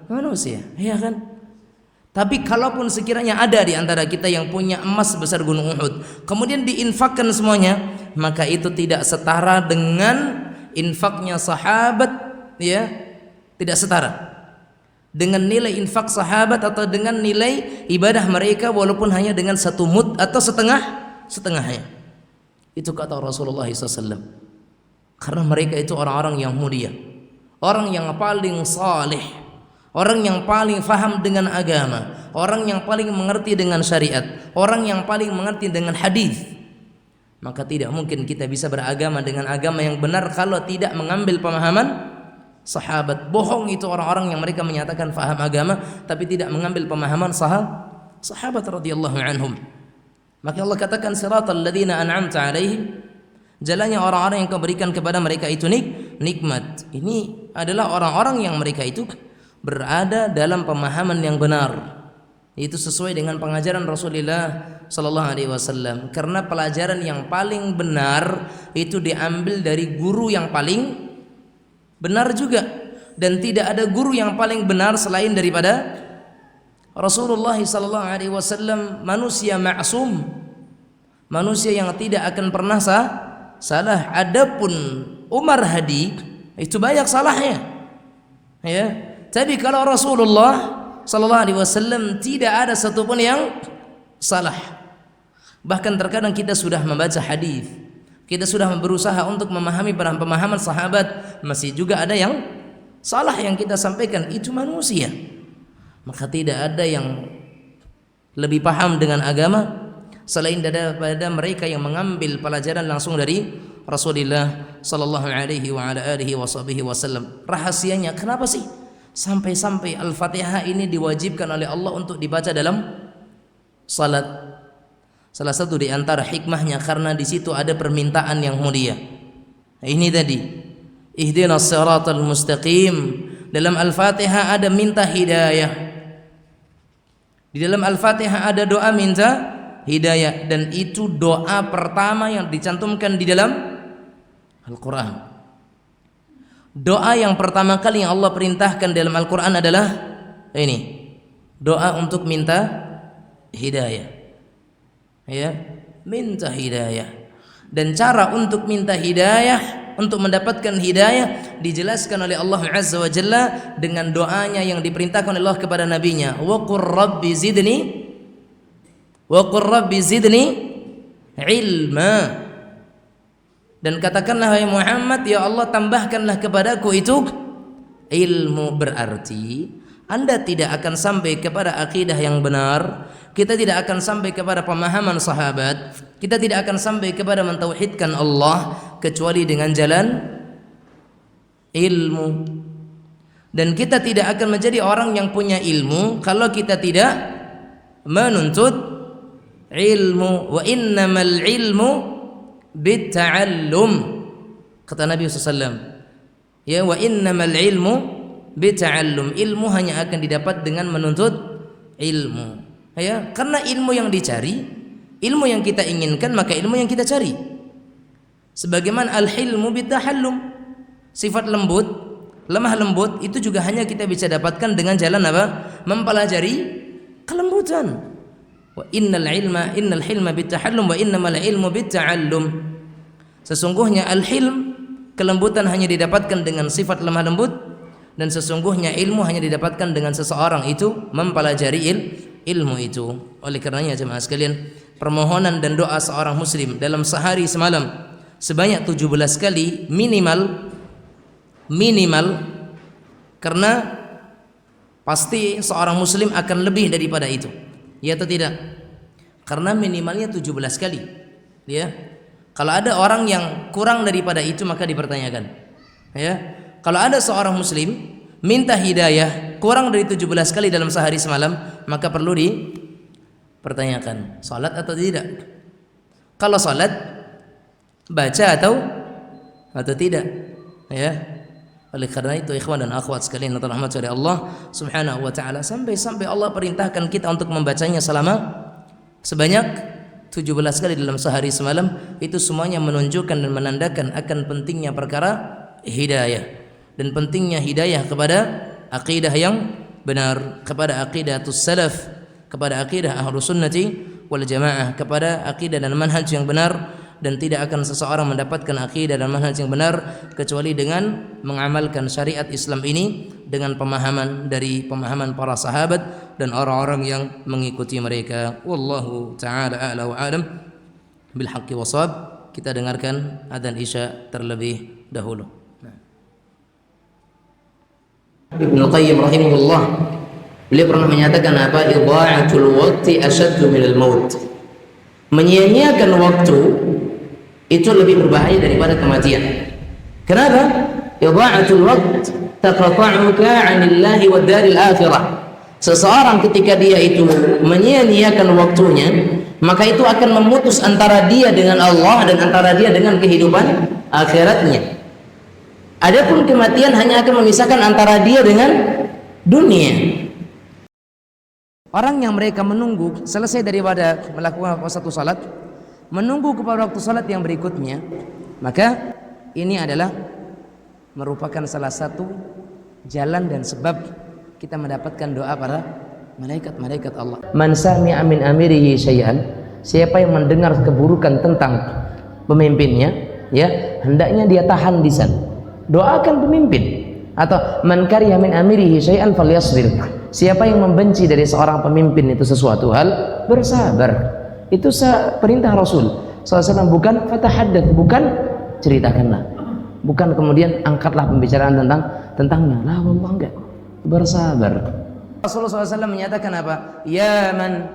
manusia, ya kan? Tapi kalaupun sekiranya ada di antara kita yang punya emas sebesar gunung Uhud, kemudian diinfakkan semuanya, maka itu tidak setara dengan infaknya sahabat, ya, tidak setara dengan nilai infak sahabat atau dengan nilai ibadah mereka walaupun hanya dengan 1 mud atau setengahnya. Itu kata Rasulullah SAW. Karena mereka itu orang-orang yang mulia, orang yang paling saleh, orang yang paling faham dengan agama, orang yang paling mengerti dengan syariat, orang yang paling mengerti dengan hadis. Maka tidak mungkin kita bisa beragama dengan agama yang benar kalau tidak mengambil pemahaman sahabat. Bohong itu orang-orang yang mereka menyatakan faham agama tapi tidak mengambil pemahaman sahabat radhiyallahu anhum. Maka Allah katakan siratal ladzina an'amta alaihim, jalannya orang-orang yang Kau berikan kepada mereka itu nikmat. Ini adalah orang-orang yang mereka itu berada dalam pemahaman yang benar. Itu sesuai dengan pengajaran Rasulullah sallallahu alaihi wasallam. Karena pelajaran yang paling benar itu diambil dari guru yang paling benar juga, dan tidak ada guru yang paling benar selain daripada Rasulullah sallallahu alaihi wasallam. Manusia maksum, manusia yang tidak akan pernah salah. Adapun Umar Hadi itu banyak salahnya, ya. Tapi kalau Rasulullah sallallahu alaihi wasallam tidak ada satupun yang salah. Bahkan terkadang kita sudah membaca hadis, kita sudah berusaha untuk memahami pemahaman sahabat, masih juga ada yang salah yang kita sampaikan. Itu manusia. Maka tidak ada yang lebih paham dengan agama selain daripada mereka yang mengambil pelajaran langsung dari Rasulullah sallallahu alaihi wa ala alihi wasallam. Rahasianya kenapa sih sampai-sampai Al-Fatihah ini diwajibkan oleh Allah untuk dibaca dalam salat? Salah satu di antara hikmahnya karena di situ ada permintaan yang mulia. Ini tadi, ihdinas siratal mustaqim. Dalam Al-Fatihah ada minta hidayah. Di dalam Al-Fatihah ada doa minta hidayah, dan itu doa pertama yang dicantumkan di dalam Al-Quran. Doa yang pertama kali yang Allah perintahkan dalam Al-Quran adalah ini, doa untuk minta hidayah, ya, minta hidayah. Dan cara untuk minta hidayah, untuk mendapatkan hidayah, dijelaskan oleh Allah Azza wa Jalla dengan doanya yang diperintahkan oleh Allah kepada nabinya, wa qur rabbi zidni ilma. Dan katakanlah wahai Muhammad, ya Allah tambahkanlah kepadaku itu ilmu. Berarti Anda tidak akan sampai kepada akidah yang benar, kita tidak akan sampai kepada pemahaman sahabat, kita tidak akan sampai kepada mentauhidkan Allah kecuali dengan jalan ilmu. Dan kita tidak akan menjadi orang yang punya ilmu kalau kita tidak menuntut ilmu. Wa innamal ilmu bitta'allum, kata Nabi SAW, ya, wa innamal ilmu bitta'allum. Ilmu hanya akan didapat dengan menuntut ilmu, ya. Karena ilmu yang dicari, ilmu yang kita inginkan, maka ilmu yang kita cari. Sebagaimana al-hilmu bittahallum, sifat lembut, lemah lembut itu juga hanya kita bisa dapatkan dengan jalan apa? Mempelajari kelembutan. Wa innal hilma bittahallum wa innamal ilmu bitta'allum. Sesungguhnya al-hilm, kelembutan, hanya didapatkan dengan sifat lemah lembut, dan sesungguhnya ilmu hanya didapatkan dengan seseorang itu mempelajari ilmu itu. Oleh karenanya jemaah sekalian, permohonan dan doa seorang muslim dalam sehari semalam sebanyak 17 kali minimal, karena pasti seorang muslim akan lebih daripada itu, ya atau tidak? Karena minimalnya 17 kali, ya. Kalau ada orang yang kurang daripada itu maka dipertanyakan, ya. Kalau ada seorang muslim minta hidayah kurang dari 17 kali dalam sehari semalam, maka perlu dipertanyakan salat atau tidak. Kalau salat, baca atau tidak, ya. Oleh karena itu ikhwan dan akhwat sekalian yang dirahmati oleh Allah Subhanahu wa taala, sampai Allah perintahkan kita untuk membacanya selama sebanyak 17 kali dalam sehari semalam. Itu semuanya menunjukkan dan menandakan akan pentingnya perkara hidayah dan pentingnya hidayah kepada akidah yang benar, kepada aqidatus salaf, kepada akidah ahlus sunnati wal jamaah, kepada akidah dan manhaj yang benar. Dan tidak akan seseorang mendapatkan akidah dan manhaj yang benar kecuali dengan mengamalkan syariat Islam ini dengan pemahaman dari pemahaman para sahabat dan orang-orang yang mengikuti mereka. Wallahu taala a'la wa a'lam bil haqqi washab. Kita dengarkan adzan Isya terlebih dahulu. Ibnu Qayyim rahimahullah, beliau pernah menyatakan apa? Idha'atul waqti ashaddu minal maut. Menyia-nyiakan waktu itu lebih berbahaya daripada kematian. Kenapa? Idha'atul waqt taqta'uka 'anillahi wad daril akhirah. Seseorang ketika dia itu menyia-nyiakan waktunya, maka itu akan memutus antara dia dengan Allah dan antara dia dengan kehidupan akhiratnya. Adapun kematian hanya akan memisahkan antara dia dengan dunia. Orang yang mereka menunggu selesai daripada melakukan satu salat, menunggu kepada waktu salat yang berikutnya, maka ini adalah merupakan salah satu jalan dan sebab kita mendapatkan doa para malaikat-malaikat Allah. Man sami'a min amirihi syai'an, siapa yang mendengar keburukan tentang pemimpinnya, ya, hendaknya dia tahan di sana. Doakan pemimpin. Atau man kariha min amirihi syai'an falyasbir. Siapa yang membenci dari seorang pemimpin itu sesuatu hal, bersabar. Itu perintah Rasul SAW, bukan fatahaddath, bukan ceritakanlah, bukan kemudian angkatlah pembicaraan tentangnya. La wallah, enggak, bersabar. Rasulullah SAW menyatakan apa? Ya man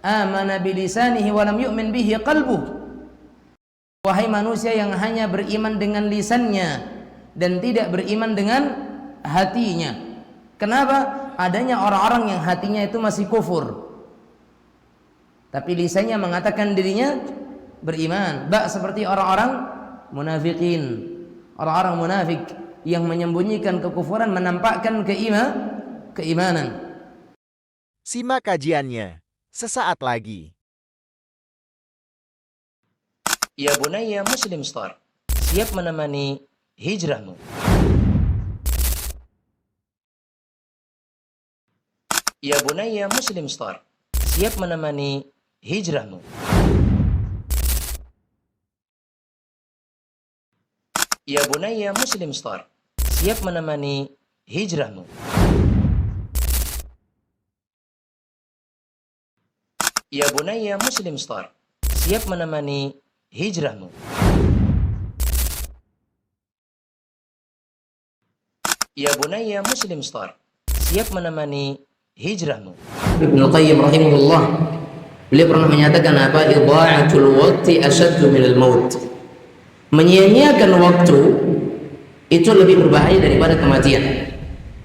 amana bilisanihi wa lam yu'min bihi qalbuh. Wahai manusia yang hanya beriman dengan lisannya dan tidak beriman dengan hatinya. Kenapa? Adanya orang-orang yang hatinya itu masih kufur, tapi lisannya mengatakan dirinya beriman. Seperti orang-orang munafikin, orang-orang munafik yang menyembunyikan kekufuran, menampakkan keimanan. Simak kajiannya sesaat lagi. Ya bunayya muslim star, siap menemani hijrahmu. Ya bunayya muslim star, siap menemani hijrahmu. Ya bunayya muslim star, siap menemani hijrahmu. Ya bunayya muslim star, siap menemani hijrahmu. Ya bunayya muslim star, siap menemani hijrahmu. Ibnu Qayyim rahimahullah, beliau pernah menyatakan apa? Idha'atul waqti ashaddu minal maut. Menyia-nyiakan waktu itu lebih berbahaya daripada kematian.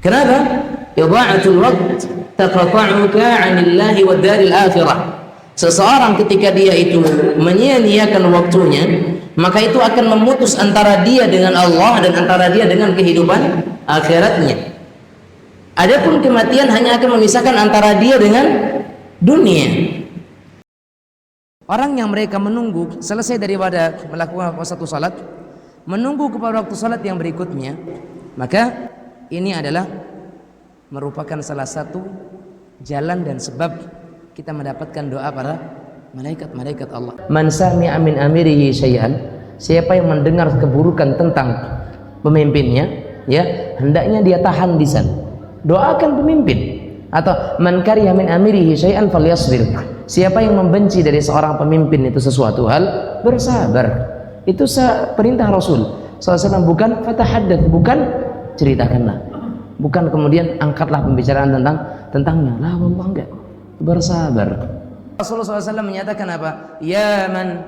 Kenapa? Idha'atul waqt taqta'uka 'anillahi wad daril akhirah. Seseorang ketika dia itu menyia-nyiakan waktunya, maka itu akan memutus antara dia dengan Allah dan antara dia dengan kehidupan akhiratnya. Adapun kematian hanya akan memisahkan antara dia dengan dunia. Orang yang mereka menunggu selesai daripada melakukan satu salat, menunggu kepada waktu salat yang berikutnya, maka ini adalah merupakan salah satu jalan dan sebab kita mendapatkan doa para malaikat-malaikat Allah. Man sami'a min amirihi syai'an, siapa yang mendengar keburukan tentang pemimpinnya, ya, hendaknya dia tahan di sana. Doakan pemimpin. Atau man kariha min amirihi syai'an falyasbir. Siapa yang membenci dari seorang pemimpin itu sesuatu hal, bersabar. Itu perintah Rasul SAW, bukan fatahaddath, bukan ceritakanlah, bukan kemudian angkatlah pembicaraan tentangnya. La wallah, enggak, bersabar. Rasulullah SAW menyatakan apa? Ya man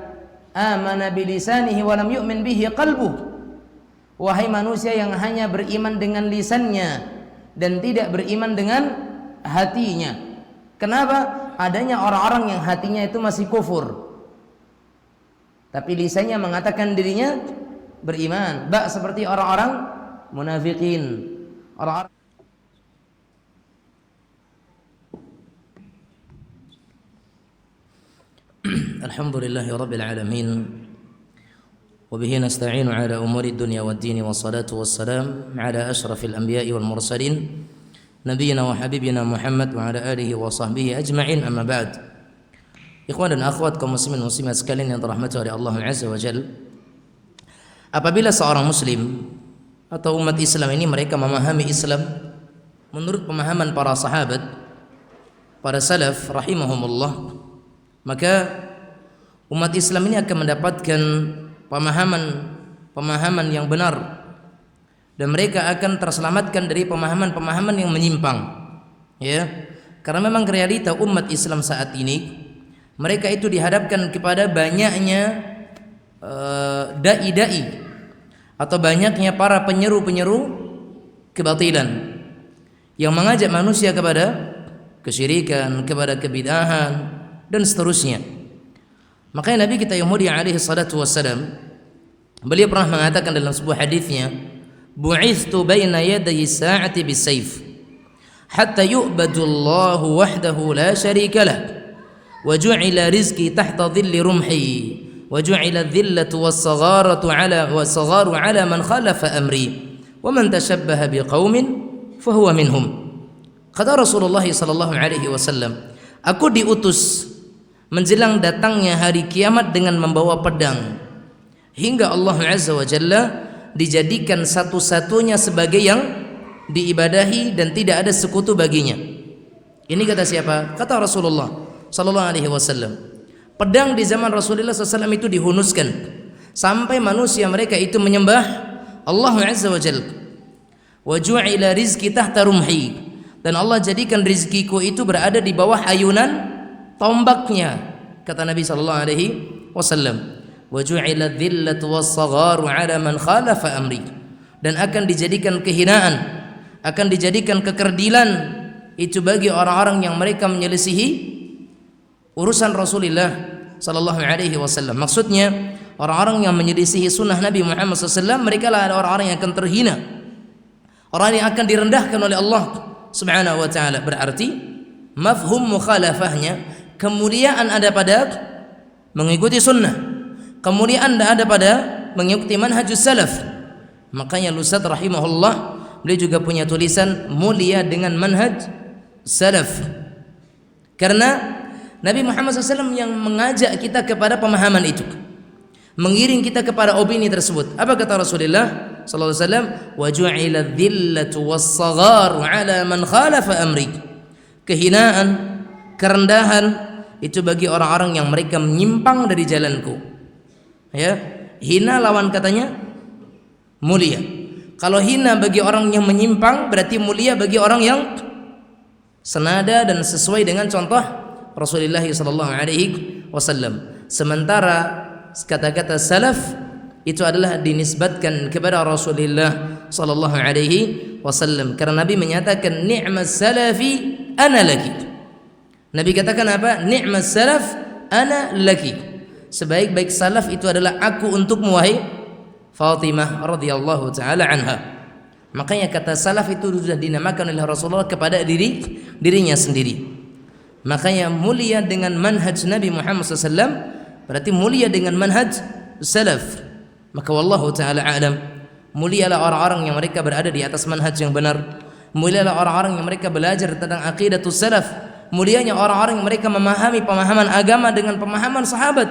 amana bilisanihi wa lam yu'min bihi qalbuh. Wahai manusia yang hanya beriman dengan lisannya dan tidak beriman dengan hatinya. Kenapa? Adanya orang-orang yang hatinya itu masih kufur, tapi lisannya mengatakan dirinya beriman. Seperti orang-orang munafikin, orang-orang الحمد لله رب العالمين وبه نستعين على أمور الدنيا والدين والصلاة والسلام على أشرف الأنبياء والمرسلين نبينا وحبيبنا محمد وعلى آله وصحبه أجمعين أما بعد Ikhwan dan akhwat kaum muslimin muslimat sekalian yang dirahmati oleh Allah Azza wa Jalla, apabila seorang muslim atau umat Islam ini mereka memahami Islam menurut pemahaman para sahabat, para salaf rahimahumullah, maka umat Islam ini akan mendapatkan pemahaman yang benar dan mereka akan terselamatkan dari pemahaman-pemahaman yang menyimpang, ya. Karena memang realita umat Islam saat ini mereka itu dihadapkan kepada banyaknya dai-dai atau banyaknya para penyeru-penyeru kebatilan yang mengajak manusia kepada kesyirikan, kepada kebid'ahan dan seterusnya. Makanya Nabi kita yang mulia alaihi salatu wassalam, beliau pernah mengatakan dalam sebuah hadisnya, bu'ithtu baina yaday sa'ati bisayf hatta yu'badu Allahu wahdahu la syarika lah wa ju'ila rizqi tahta dhilli rumhi wa ju'ila dhillatu was-sagharatu ala man khalafa amri wa man tashabbaha biqaumin fahuwa minhum. Kata Rasulullah sallallahu alaihi wasallam, aku diutus menjelang datangnya hari kiamat dengan membawa pedang hingga Allah Azza wa Jalla dijadikan satu-satunya sebagai yang diibadahi dan tidak ada sekutu baginya. Ini kata siapa? Kata Rasulullah sallallahu alaihi wasallam. Pedang di zaman Rasulullah SAW itu dihunuskan sampai manusia mereka itu menyembah Allah Azza wa Jalla. Wa ju'ila rizqi tahta rumhi, dan Allah jadikan rizkiku itu berada di bawah ayunan tombaknya, kata Nabi sallallahu alaihi wasallam. Wa ju'ila dhillatu was-sagharu ala man khalafa amri, dan akan dijadikan kehinaan, akan dijadikan kekerdilan itu bagi orang-orang yang mereka menyelisihi urusan Rasulullah sallallahu alaihi wasallam. Maksudnya orang-orang yang menyelisihi sunnah Nabi Muhammad SAW, mereka lah orang-orang yang akan terhina, orang yang akan direndahkan oleh Allah Subhanahu wa taala. Berarti mafhum mukhalafahnya, kemuliaan ada pada mengikuti sunnah, kemuliaan ada pada mengikuti manhajus salaf. Makanya Lusad rahimahullah beliau juga punya tulisan mulia dengan manhaj salaf, karena Nabi Muhammad SAW yang mengajak kita kepada pemahaman itu, mengiring kita kepada opini tersebut. Apa kata Rasulullah sallallahu alaihi wasallam? Wa ju'ila dhillatu was-sagharu ala man khalafa amri. Kehinaan, kerendahan itu bagi orang-orang yang mereka menyimpang dari jalanku. Ya, hina lawan katanya mulia. Kalau hina bagi orang yang menyimpang, berarti mulia bagi orang yang senada dan sesuai dengan contoh Rasulullah sallallahu alaihi wasallam. Sementara kata-kata salaf itu adalah dinisbatkan kepada Rasulullah sallallahu alaihi wasallam, karena Nabi menyatakan ni'mas salafi ana laki. Nabi katakan apa? Ni'mas salaf ana laki. Sebaik-baik salaf itu adalah aku untukmu wahai Fatimah radhiyallahu taala anha. Makanya kata salaf itu sudah dinamakan oleh Rasulullah kepada dirinya sendiri. Makanya mulia dengan manhaj Nabi Muhammad SAW berarti mulia dengan manhaj salaf. Maka wallahu ta'ala a'lam, mulialah orang-orang yang mereka berada di atas manhaj yang benar. Mulialah orang-orang yang mereka belajar tentang aqidatus salaf. Mulianya orang-orang yang mereka memahami pemahaman agama dengan pemahaman sahabat,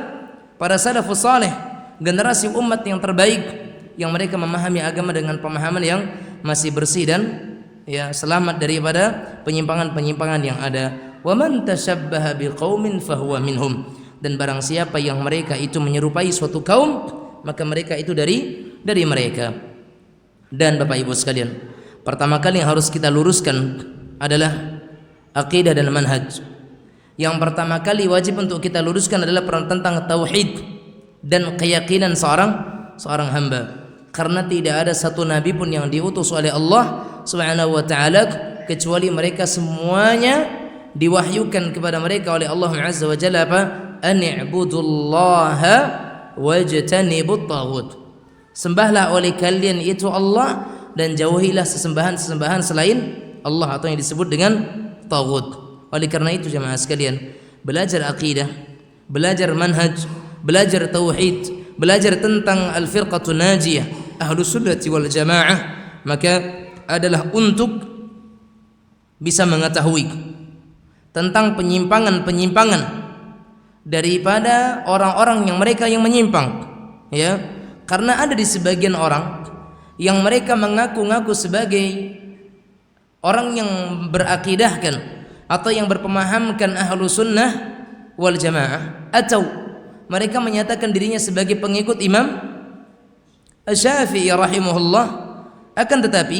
para salafus saleh, generasi umat yang terbaik, yang mereka memahami agama dengan pemahaman yang masih bersih dan ya selamat daripada penyimpangan-penyimpangan yang ada. Wa man tashabbaha biqaumin fahuwa minhum, dan barang siapa yang mereka itu menyerupai suatu kaum, maka mereka itu dari mereka. Dan Bapak Ibu sekalian, pertama kali yang harus kita luruskan adalah akidah dan manhaj. Yang pertama kali wajib untuk kita luruskan adalah tentang tauhid dan keyakinan seorang hamba, karena tidak ada satu nabi pun yang diutus oleh Allah Subhanahu wa taala kecuali mereka semuanya diwahyukan kepada mereka oleh Allah Azza wa Jalla apa? An i'budullaha wajtanibut taghut. Sembahlah oleh kalian itu Allah dan jauhilah sesembahan-sesembahan selain Allah atau yang disebut dengan taghut. Oleh karena itu jemaah sekalian, belajar akidah, belajar manhaj, belajar tauhid, belajar tentang al-firqatun najiyah, ahlus sunnati wal jamaah, maka adalah untuk bisa mengetahui tentang penyimpangan-penyimpangan daripada orang-orang yang mereka yang menyimpang, ya. Karena ada di sebagian orang yang mereka mengaku-ngaku sebagai orang yang berakidahkan atau yang berpemahamkan ahlu sunnah wal jamaah, atau mereka menyatakan dirinya sebagai pengikut Imam Syafi'i rahimahullah, akan tetapi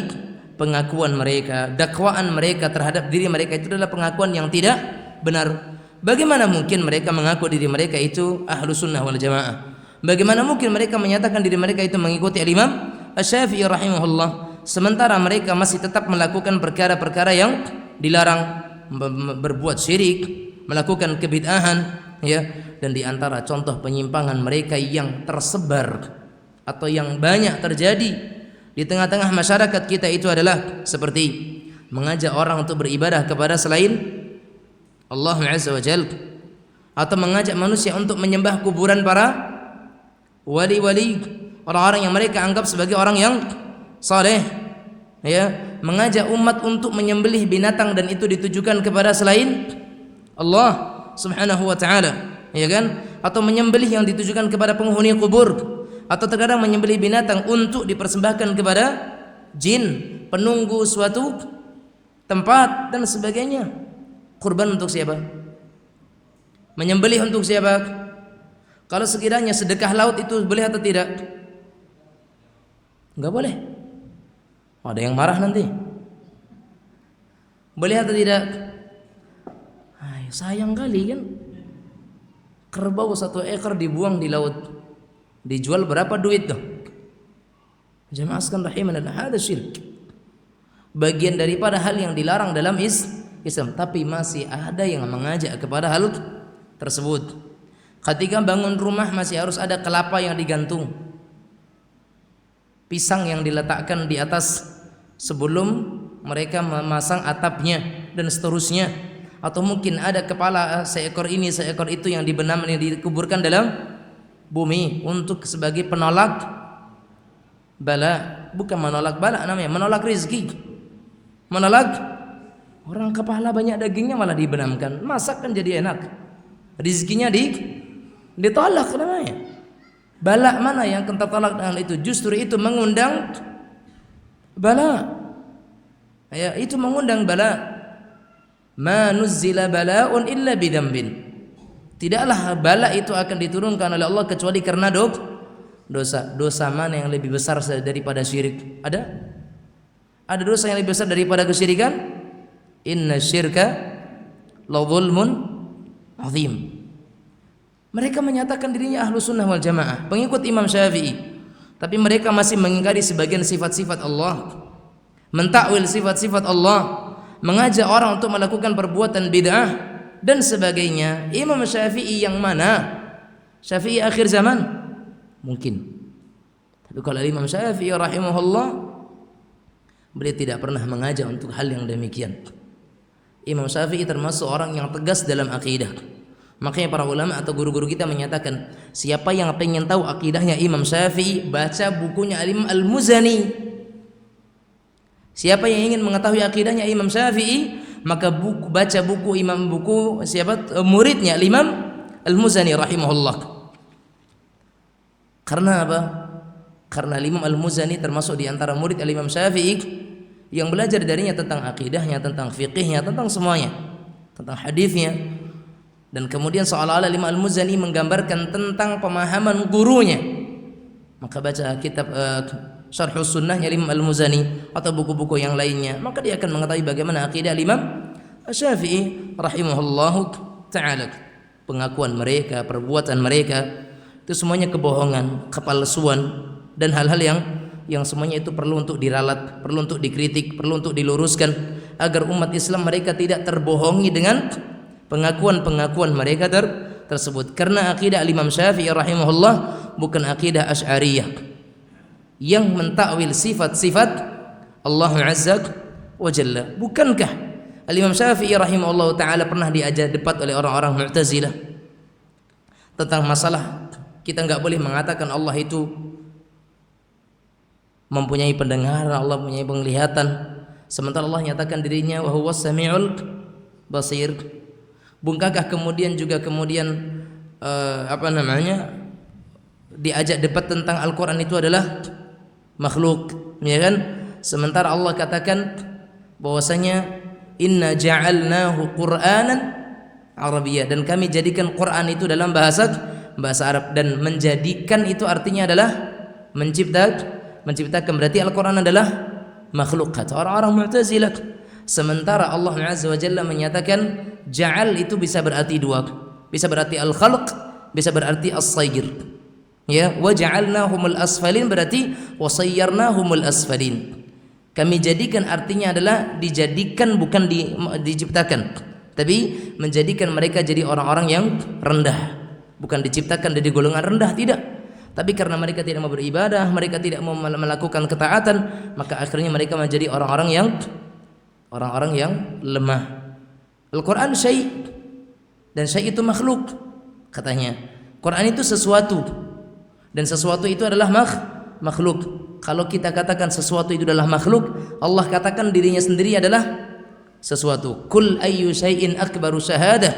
pengakuan mereka, dakwaan mereka terhadap diri mereka itu adalah pengakuan yang tidak benar. Bagaimana mungkin mereka mengaku diri mereka itu ahlu sunnah wal jamaah? Bagaimana mungkin mereka menyatakan diri mereka itu mengikuti Imam Syafi'i rahimahullah, sementara mereka masih tetap melakukan perkara-perkara yang dilarang, berbuat syirik, melakukan kebid'ahan, ya. Dan di antara contoh penyimpangan mereka yang tersebar atau yang banyak terjadi di tengah-tengah masyarakat kita itu adalah seperti mengajak orang untuk beribadah kepada selain Allah Azza wa Jalla, atau mengajak manusia untuk menyembah kuburan para wali-wali, orang-orang yang mereka anggap sebagai orang yang saleh, ya. Mengajak umat untuk menyembelih binatang dan itu ditujukan kepada selain Allah Subhanahu wa taala, ya kan? Atau menyembelih yang ditujukan kepada penghuni kubur, atau terkadang menyembelih binatang untuk dipersembahkan kepada jin, penunggu suatu tempat dan sebagainya. Kurban untuk siapa? Menyembelih untuk siapa? Kalau sekiranya sedekah laut itu boleh atau tidak? Enggak boleh. Ada yang marah nanti. Boleh atau tidak? Ay, sayang kali kan. Kerbau 1 ekor dibuang di laut. Dijual berapa duit tuh? Jamaah sekalian rahimanallah, hada syirik. Bagian daripada hal yang dilarang dalam Islam, tapi masih ada yang mengajak kepada hal tersebut. Ketika bangun rumah masih harus ada kelapa yang digantung, pisang yang diletakkan di atas sebelum mereka memasang atapnya dan seterusnya, atau mungkin ada kepala seekor ini seekor itu yang dibenam, yang dikuburkan dalam bumi untuk sebagai penolak bala, bukan menolak bala namanya, menolak rezeki, menolak orang kepala banyak dagingnya malah dibenamkan, masak kan jadi enak, rezekinya ditolak namanya. Bala mana yang akan tertolak dengan itu? Justru itu mengundang bala, ya, itu mengundang bala. Ma nuzzila bala'un illa bidambin. Tidaklah bala itu akan diturunkan oleh Allah kecuali karena dosa. Dosa mana yang lebih besar daripada syirik? Ada? Ada dosa yang lebih besar daripada kesyirikan? Inna syirka la zulmun azim. Mereka menyatakan dirinya ahlu sunnah wal jamaah, pengikut Imam Syafi'i, tapi mereka masih mengingkari sebagian sifat-sifat Allah, mentakwil sifat-sifat Allah, mengajak orang untuk melakukan perbuatan bid'ah dan sebagainya. Imam Syafi'i yang mana? Syafi'i akhir zaman? Mungkin. Tapi kalau Imam Syafi'i rahimahullah, beliau tidak pernah mengajak untuk hal yang demikian. Imam Syafi'i termasuk orang yang tegas dalam akidah. Makanya para ulama atau guru-guru kita menyatakan, siapa yang pengen tahu akidahnya Imam Syafi'i, baca bukunya Imam Al-Muzani. Siapa yang ingin mengetahui akidahnya Imam Syafi'i, maka baca buku muridnya Imam Al-Muzani rahimahullah. Karena apa? Karena Imam Al-Muzani termasuk di antara murid Imam Syafi'i yang belajar darinya tentang akidahnya, tentang fiqihnya, tentang semuanya, tentang hadisnya. Dan kemudian seolah-olah Imam Al-Muzani menggambarkan tentang pemahaman gurunya. Maka baca kitab Syarhus Sunnahnya Imam Al-Muzani atau buku-buku yang lainnya, maka dia akan mengetahui bagaimana akidah Imam Syafi'i rahimahullahu ta'ala. Pengakuan mereka, perbuatan mereka itu semuanya kebohongan, kepalsuan dan hal-hal yang semuanya itu perlu untuk diralat, perlu untuk dikritik, perlu untuk diluruskan agar umat Islam mereka tidak terbohongi dengan pengakuan-pengakuan mereka tersebut. Karena akidah Imam Syafi'i rahimahullah bukan akidah Asy'ariyah yang mentakwil sifat-sifat Allah Azza wa Jalla. Bukankah Imam Syafi'i rahimahullah taala pernah diajak debat oleh orang-orang Mu'tazilah? tentang masalah kita nggak boleh mengatakan Allah itu mempunyai pendengaran, Allah mempunyai penglihatan, sementara Allah nyatakan dirinya wa huwas samiul basir. Bukankah kemudian diajak debat tentang Al-Quran itu adalah makhluk, ya kan? Sementara Allah katakan bahwasanya inna ja'alnahu Qur'anan Arabiyyah, dan kami jadikan Quran itu dalam bahasa Arab, dan menjadikan itu artinya adalah menciptakan, berarti Al-Quran adalah makhluk kata orang-orang Mu'tazilah. Sementara Allah Azza wa Jalla menyatakan ja'al itu bisa berarti dua, bisa berarti al-khalq, bisa berarti as-sayr. Ya, wa ja'alnahumul asfalin berarti wa sayyarnahumul asfalin. Kami jadikan artinya adalah dijadikan, bukan diciptakan, tapi menjadikan mereka jadi orang-orang yang rendah, bukan diciptakan dari golongan rendah, tidak. Tapi karena mereka tidak mau beribadah, mereka tidak mau melakukan ketaatan, maka akhirnya mereka menjadi orang-orang yang lemah. Al-Quran syai', dan syai' itu makhluk katanya. Quran itu sesuatu, dan sesuatu itu adalah makhluk. Kalau kita katakan sesuatu itu adalah makhluk, Allah katakan dirinya sendiri adalah sesuatu. Kul ayyu syai'in akbaru syahadah.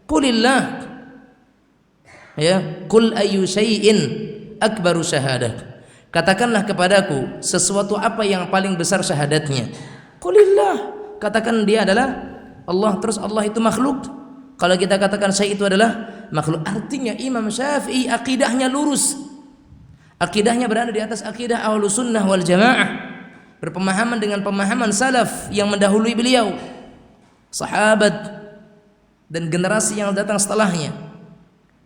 Qulillah. Ya, kul ayyu syai'in akbaru syahadah. Katakanlah kepadaku sesuatu apa yang paling besar syahadatnya. Qulillah. Katakan dia adalah Allah, terus Allah itu makhluk. Kalau kita katakan syai' itu adalah makhluk, artinya Imam Syafi'i akidahnya lurus. Akidahnya berada di atas akidah Ahlus Sunnah wal Jamaah, berpemahaman dengan pemahaman salaf yang mendahului beliau, sahabat dan generasi yang datang setelahnya.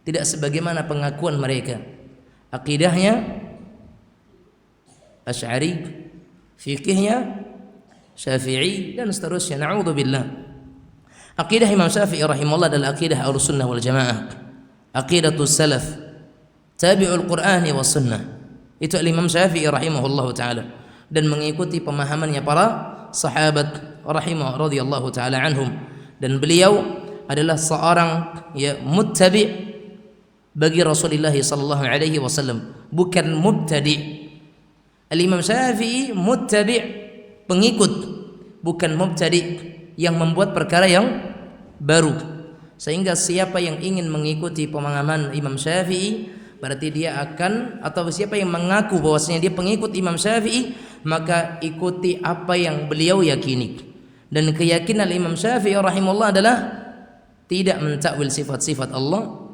Tidak sebagaimana pengakuan mereka. Akidahnya Asy'ari, fikihnya Syafi'i, dan seterusnya. Na'udzubillah. Akidah Imam Syafi'i rahimahullah adalah akidah Ahlus Sunnah wal Jamaah, aqidatus salaf tabi'ul Qur'ani was sunnah. Itu Imam Syafi'i rahimahullahu taala, dan mengikuti pemahamannya para sahabat radhiyallahu taala anhum, dan beliau adalah seorang muttabi' bagi Rasulullah sallallahu alaihi wasallam, bukan mubtadi'. Al-Imam Syafi'i muttabi', pengikut, bukan mubtadi' yang membuat perkara yang baru. Sehingga siapa yang ingin mengikuti pemahaman Imam Syafi'i, berarti dia akan, atau siapa yang mengaku bahwasanya dia pengikut Imam Syafi'i, maka ikuti apa yang beliau yakini. Dan keyakinan Imam Syafi'i rahimahullah adalah tidak mentakwil sifat-sifat Allah,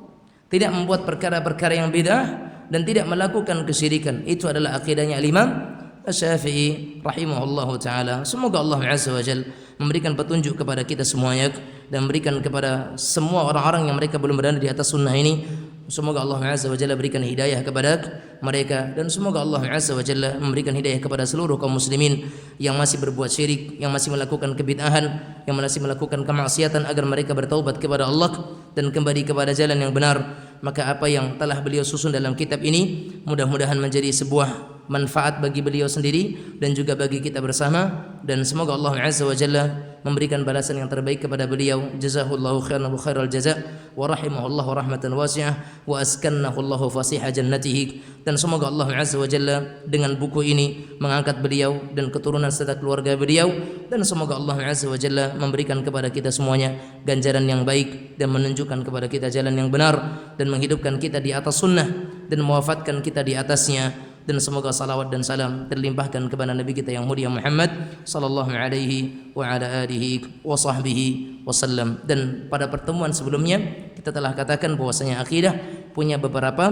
tidak membuat perkara-perkara yang bid'ah, dan tidak melakukan kesyirikan. Itu adalah akidahnya Imam Syafi'i rahimahullahu taala. Semoga Allah Azza wa Jalla memberikan petunjuk kepada kita semuanya, dan memberikan kepada semua orang-orang yang mereka belum berada di atas sunnah ini. Semoga Allah Azza wa Jalla berikan hidayah kepada mereka, dan semoga Allah Azza wa Jalla memberikan hidayah kepada seluruh kaum muslimin yang masih berbuat syirik, yang masih melakukan kebid'ahan, yang masih melakukan kemaksiatan, agar mereka bertaubat kepada Allah dan kembali kepada jalan yang benar. Maka apa yang telah beliau susun dalam kitab ini mudah-mudahan menjadi sebuah manfaat bagi beliau sendiri dan juga bagi kita bersama, dan semoga Allah Azza wa Jalla memberikan balasan yang terbaik kepada beliau. Jazahullahu khairan wa khairal jaza, wa rahimahullahu rahmatan wasi'ah, wa askannahu Allahu fasiha jannatihi. Dan semoga Allah Azza wa Jalla dengan buku ini mengangkat beliau dan keturunan serta keluarga beliau, dan semoga Allah Azza wa Jalla memberikan kepada kita semuanya ganjaran yang baik, dan menunjukkan kepada kita jalan yang benar, dan menghidupkan kita di atas sunnah, dan mewafatkan kita di atasnya. Dan semoga salawat dan salam terlimpahkan kepada Nabi kita yang mulia Muhammad sallallahu alaihi wa ala alihi wa sahbihi wasallam. Dan pada pertemuan sebelumnya kita telah katakan bahwasanya akidah punya beberapa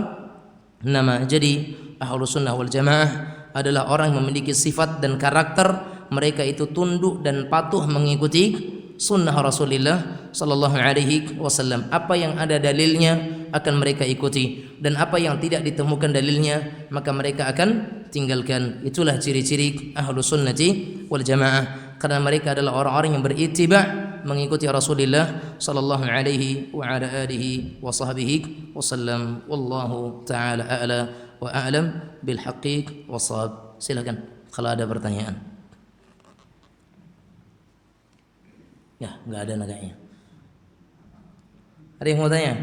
nama. Jadi Ahlus Sunnah wal Jamaah adalah orang yang memiliki sifat dan karakter mereka itu tunduk dan patuh mengikuti sunnah Rasulullah sallallahu alaihi wasallam. Apa yang ada dalilnya akan mereka ikuti, dan apa yang tidak ditemukan dalilnya maka mereka akan tinggalkan. Itulah ciri-ciri Ahlus Sunnati wal Jamaah, karena mereka adalah orang-orang yang berittiba' mengikuti Rasulullah sallallahu alaihi wa ala alihi wa sahbihi wasallam. Wallahu taala a'la wa a'lam bil haqiq wasawab. Silakan kalau ada pertanyaan. Ya, enggak ada naganya. Ada yang mau tanya?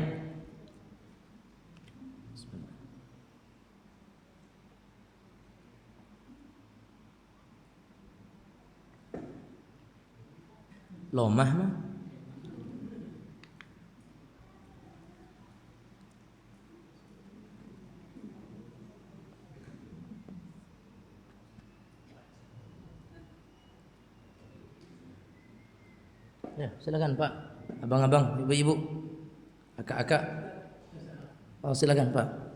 Lomah mah. Ya, silakan Pak. Abang-abang, ibu-ibu, akak-akak. Oh, silakan Pak.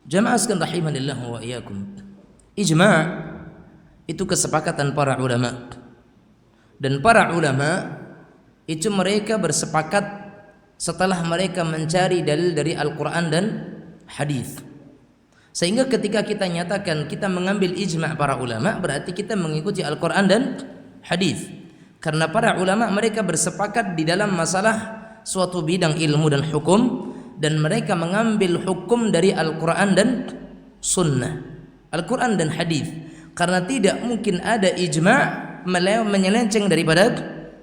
Jamaah sekalian rahimanillah wa iyyakum. Ijma' itu kesepakatan para ulama. Dan para ulama itu mereka bersepakat setelah mereka mencari dalil dari Al-Quran dan hadis. Sehingga ketika kita nyatakan kita mengambil ijma' para ulama, berarti kita mengikuti Al-Quran dan hadis. Karena para ulama mereka bersepakat di dalam masalah suatu bidang ilmu dan hukum, dan mereka mengambil hukum dari Al-Quran dan sunnah, Al-Quran dan hadis. Karena tidak mungkin ada ijma' menyelenceng daripada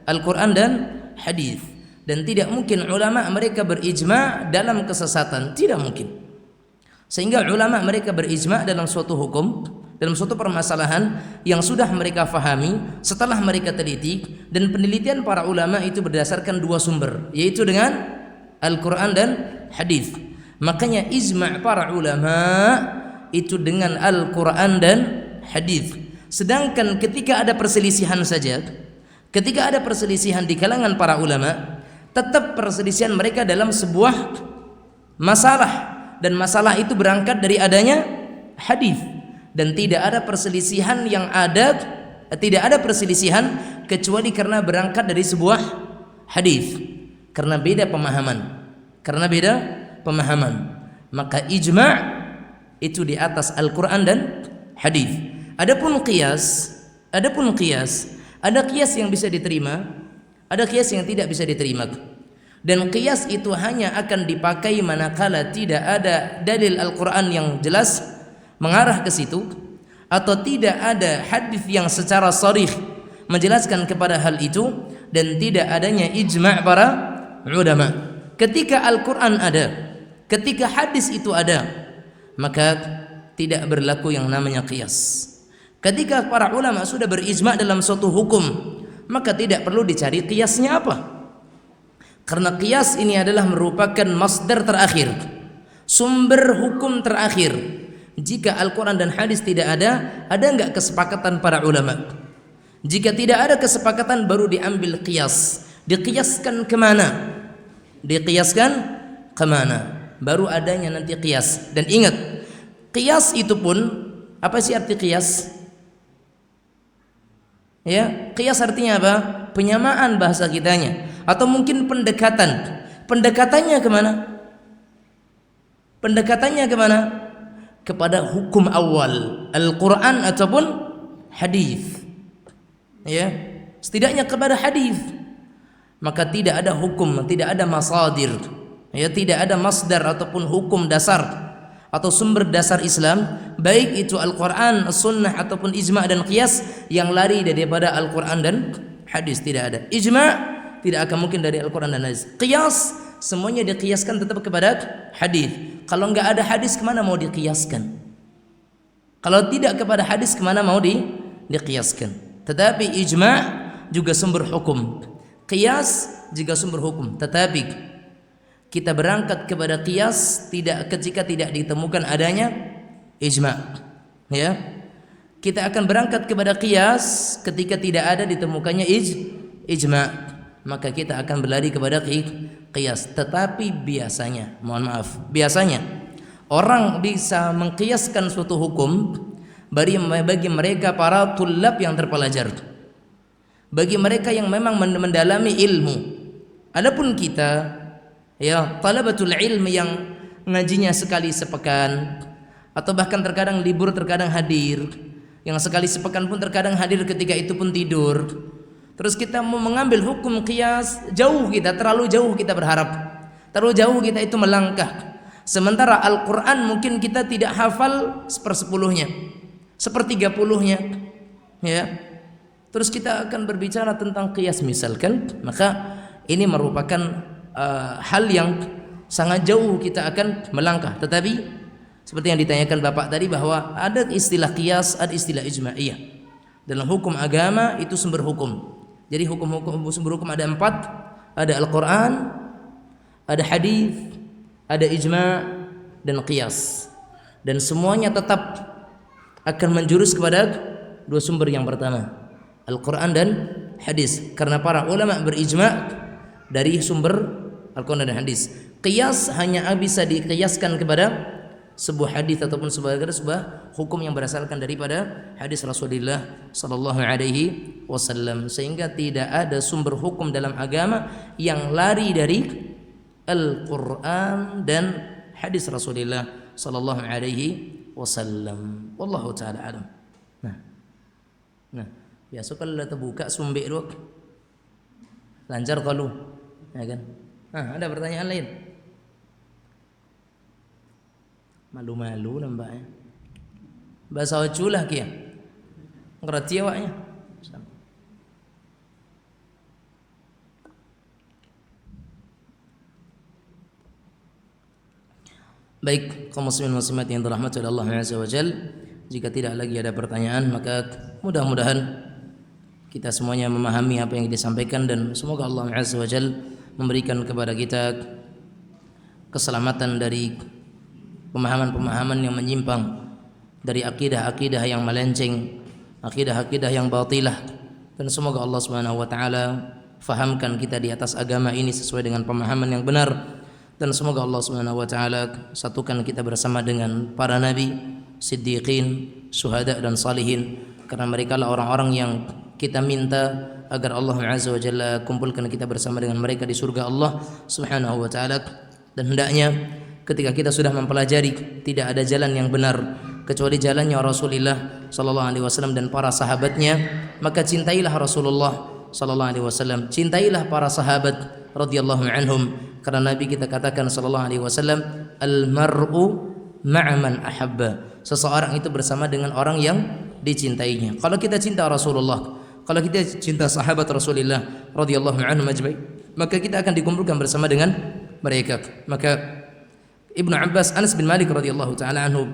Al-Quran dan hadis, dan tidak mungkin ulama mereka berijma' dalam kesesatan, tidak mungkin. Sehingga ulama mereka berijma' dalam suatu hukum, dalam suatu permasalahan yang sudah mereka fahami setelah mereka teliti, dan penelitian para ulama itu berdasarkan dua sumber, yaitu dengan Al-Quran dan hadis. Makanya ijma' para ulama itu dengan Al-Quran dan hadis. Sedangkan ketika ada perselisihan saja, ketika ada perselisihan di kalangan para ulama, tetap perselisihan mereka dalam sebuah masalah, dan masalah itu berangkat dari adanya hadis. Dan tidak ada perselisihan tidak ada perselisihan kecuali karena berangkat dari sebuah hadis. Karena beda pemahaman, maka ijma' itu di atas Al-Quran dan hadis. Adapun qiyas, ada qiyas yang bisa diterima, ada qiyas yang tidak bisa diterima. Dan qiyas itu hanya akan dipakai manakala tidak ada dalil Al-Quran yang jelas mengarah ke situ, atau tidak ada hadis yang secara sharih menjelaskan kepada hal itu, dan tidak adanya ijma' para ulama. Ketika Al-Quran ada, ketika hadis itu ada, maka tidak berlaku yang namanya qiyas. Ketika para ulama sudah berijma' dalam suatu hukum, maka tidak perlu dicari qiyasnya apa. Karena qiyas ini adalah merupakan masdar terakhir, sumber hukum terakhir. Jika Al-Quran dan hadis tidak ada enggak kesepakatan para ulama? Jika tidak ada kesepakatan, baru diambil qiyas. Diqiyaskan kemana? Baru adanya nanti qiyas. Dan ingat, qiyas itu pun, apa sih arti qiyas? Ya, qiyas artinya apa? Penyamaan bahasa kitanya, atau mungkin pendekatan. Pendekatannya kemana? Kepada hukum awal, Al-Quran ataupun hadis. Ya, setidaknya kepada hadis. Maka tidak ada hukum, tidak ada masadir, ya, tidak ada masdar ataupun hukum dasar atau sumber dasar Islam, baik itu Al-Quran, As-Sunnah ataupun ijma' dan qiyas, yang lari daripada Al-Quran dan hadis. Tidak ada. Ijma' tidak akan mungkin dari Al-Quran dan hadis. Qiyas semuanya diqiyaskan tetap kepada hadis. Kalau enggak ada hadis, kemana mau diqiyaskan? Kalau tidak kepada hadis, kemana mau diqiyaskan? Tetapi ijma' juga sumber hukum, qiyas juga sumber hukum. Tetapi kita berangkat kepada qiyas ketika tidak ditemukan adanya ijma'. Ya, kita akan berangkat kepada qiyas ketika tidak ada ditemukannya ijma'. Maka kita akan berlari kepada qiyas. Tetapi biasanya orang bisa mengqiyaskan suatu hukum bagi mereka para tulab yang terpelajar, bagi mereka yang memang mendalami ilmu. Adapun kita, ya, talabatul ilmi yang ngajinya sekali sepekan, atau bahkan terkadang libur terkadang hadir, yang sekali sepekan pun terkadang hadir, ketika itu pun tidur. Terus kita mau mengambil hukum qiyas, terlalu jauh kita berharap, terlalu jauh kita itu melangkah. Sementara Al-Quran mungkin kita tidak hafal 1/10-nya, 1/30-nya, ya. Terus kita akan berbicara tentang qiyas misalkan, maka ini merupakan hal yang sangat jauh kita akan melangkah. Tetapi seperti yang ditanyakan Bapak tadi bahwa ada istilah qiyas, ada istilah ijma'iyah. Dalam hukum agama itu sumber hukum. Jadi sumber hukum ada 4, ada Al-Quran, ada hadis, ada ijma' dan qiyas. Dan semuanya tetap akan menjurus kepada 2 sumber yang pertama, Al-Quran dan hadis, karena para ulama berijma' dari sumber Al-Quran dan hadis. Qiyas hanya bisa diqiyaskan kepada sebuah hadis ataupun sebuah hukum yang berdasarkan daripada hadis Rasulullah sallallahu alaihi wasallam, sehingga tidak ada sumber hukum dalam agama yang lari dari Al-Quran dan hadis Rasulullah sallallahu alaihi wasallam. Wallahu taala alam. Nah, biasa kalau terbuka sumbek dulu lancar kalau, ya kan? Ada pertanyaan lain? Malu-malu nampaknya. Bahasa ojulah kia. Ngerti awaknya? Baik, kaum muslimin muslimat yang dirahmati oleh Allah Azza wa Jalla, jika tidak lagi ada pertanyaan, maka mudah-mudahan kita semuanya memahami apa yang disampaikan, dan semoga Allah Azza wa Jalla memberikan kepada kita keselamatan dari pemahaman-pemahaman yang menyimpang, dari akidah-akidah yang melenceng, akidah-akidah yang batilah, dan semoga Allah Subhanahu wa taala fahamkan kita di atas agama ini sesuai dengan pemahaman yang benar, dan semoga Allah Subhanahu wa taala satukan kita bersama dengan para nabi, siddiqin, syuhada dan salihin, karena mereka lah orang-orang yang kita minta agar Allah Azza wa Jalla kumpulkan kita bersama dengan mereka di surga Allah Subhanahu wa taala. Dan hendaknya ketika kita sudah mempelajari tidak ada jalan yang benar kecuali jalannya Rasulullah sallallahu alaihi wasallam dan para sahabatnya, maka cintailah Rasulullah sallallahu alaihi wasallam, cintailah para sahabat radhiyallahu anhum, karena Nabi kita katakan sallallahu alaihi wasallam, al-mar'u ma'a man ahabba, seseorang itu bersama dengan orang yang dicintainya. Kalau kita cinta Rasulullah, kalau kita cinta sahabat Rasulullah radhiyallahu anhum ajma'in, maka kita akan dikumpulkan bersama dengan mereka. Maka Ibnu Abbas, Anas bin Malik radhiyallahu taala anhu,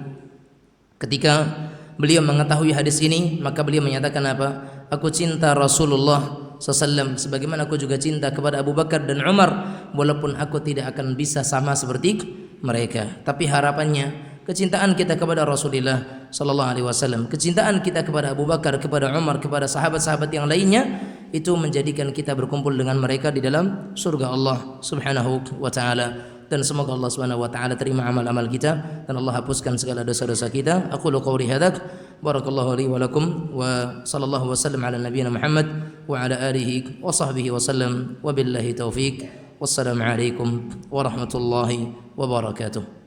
ketika beliau mengetahui hadis ini, maka beliau menyatakan apa? Aku cinta Rasulullah SAW sebagaimana aku juga cinta kepada Abu Bakar dan Umar, walaupun aku tidak akan bisa sama seperti mereka. Tapi harapannya kecintaan kita kepada Rasulullah sallallahu alaihi wasallam, kecintaan kita kepada Abu Bakar, kepada Umar, kepada sahabat-sahabat yang lainnya, itu menjadikan kita berkumpul dengan mereka di dalam surga Allah Subhanahu wa taala. Dan semoga Allah Subhanahu wa taala terima amal-amal kita dan Allah hapuskan segala dosa-dosa kita. Aqulu qouli hadzak, barakallahu li wa lakum, wa sallallahu wasallam ala nabiyyina Muhammad wa ala alihi wa sahbihi wasallam, wa billahi taufiq. Wassalamu alaikum warahmatullahi wabarakatuh.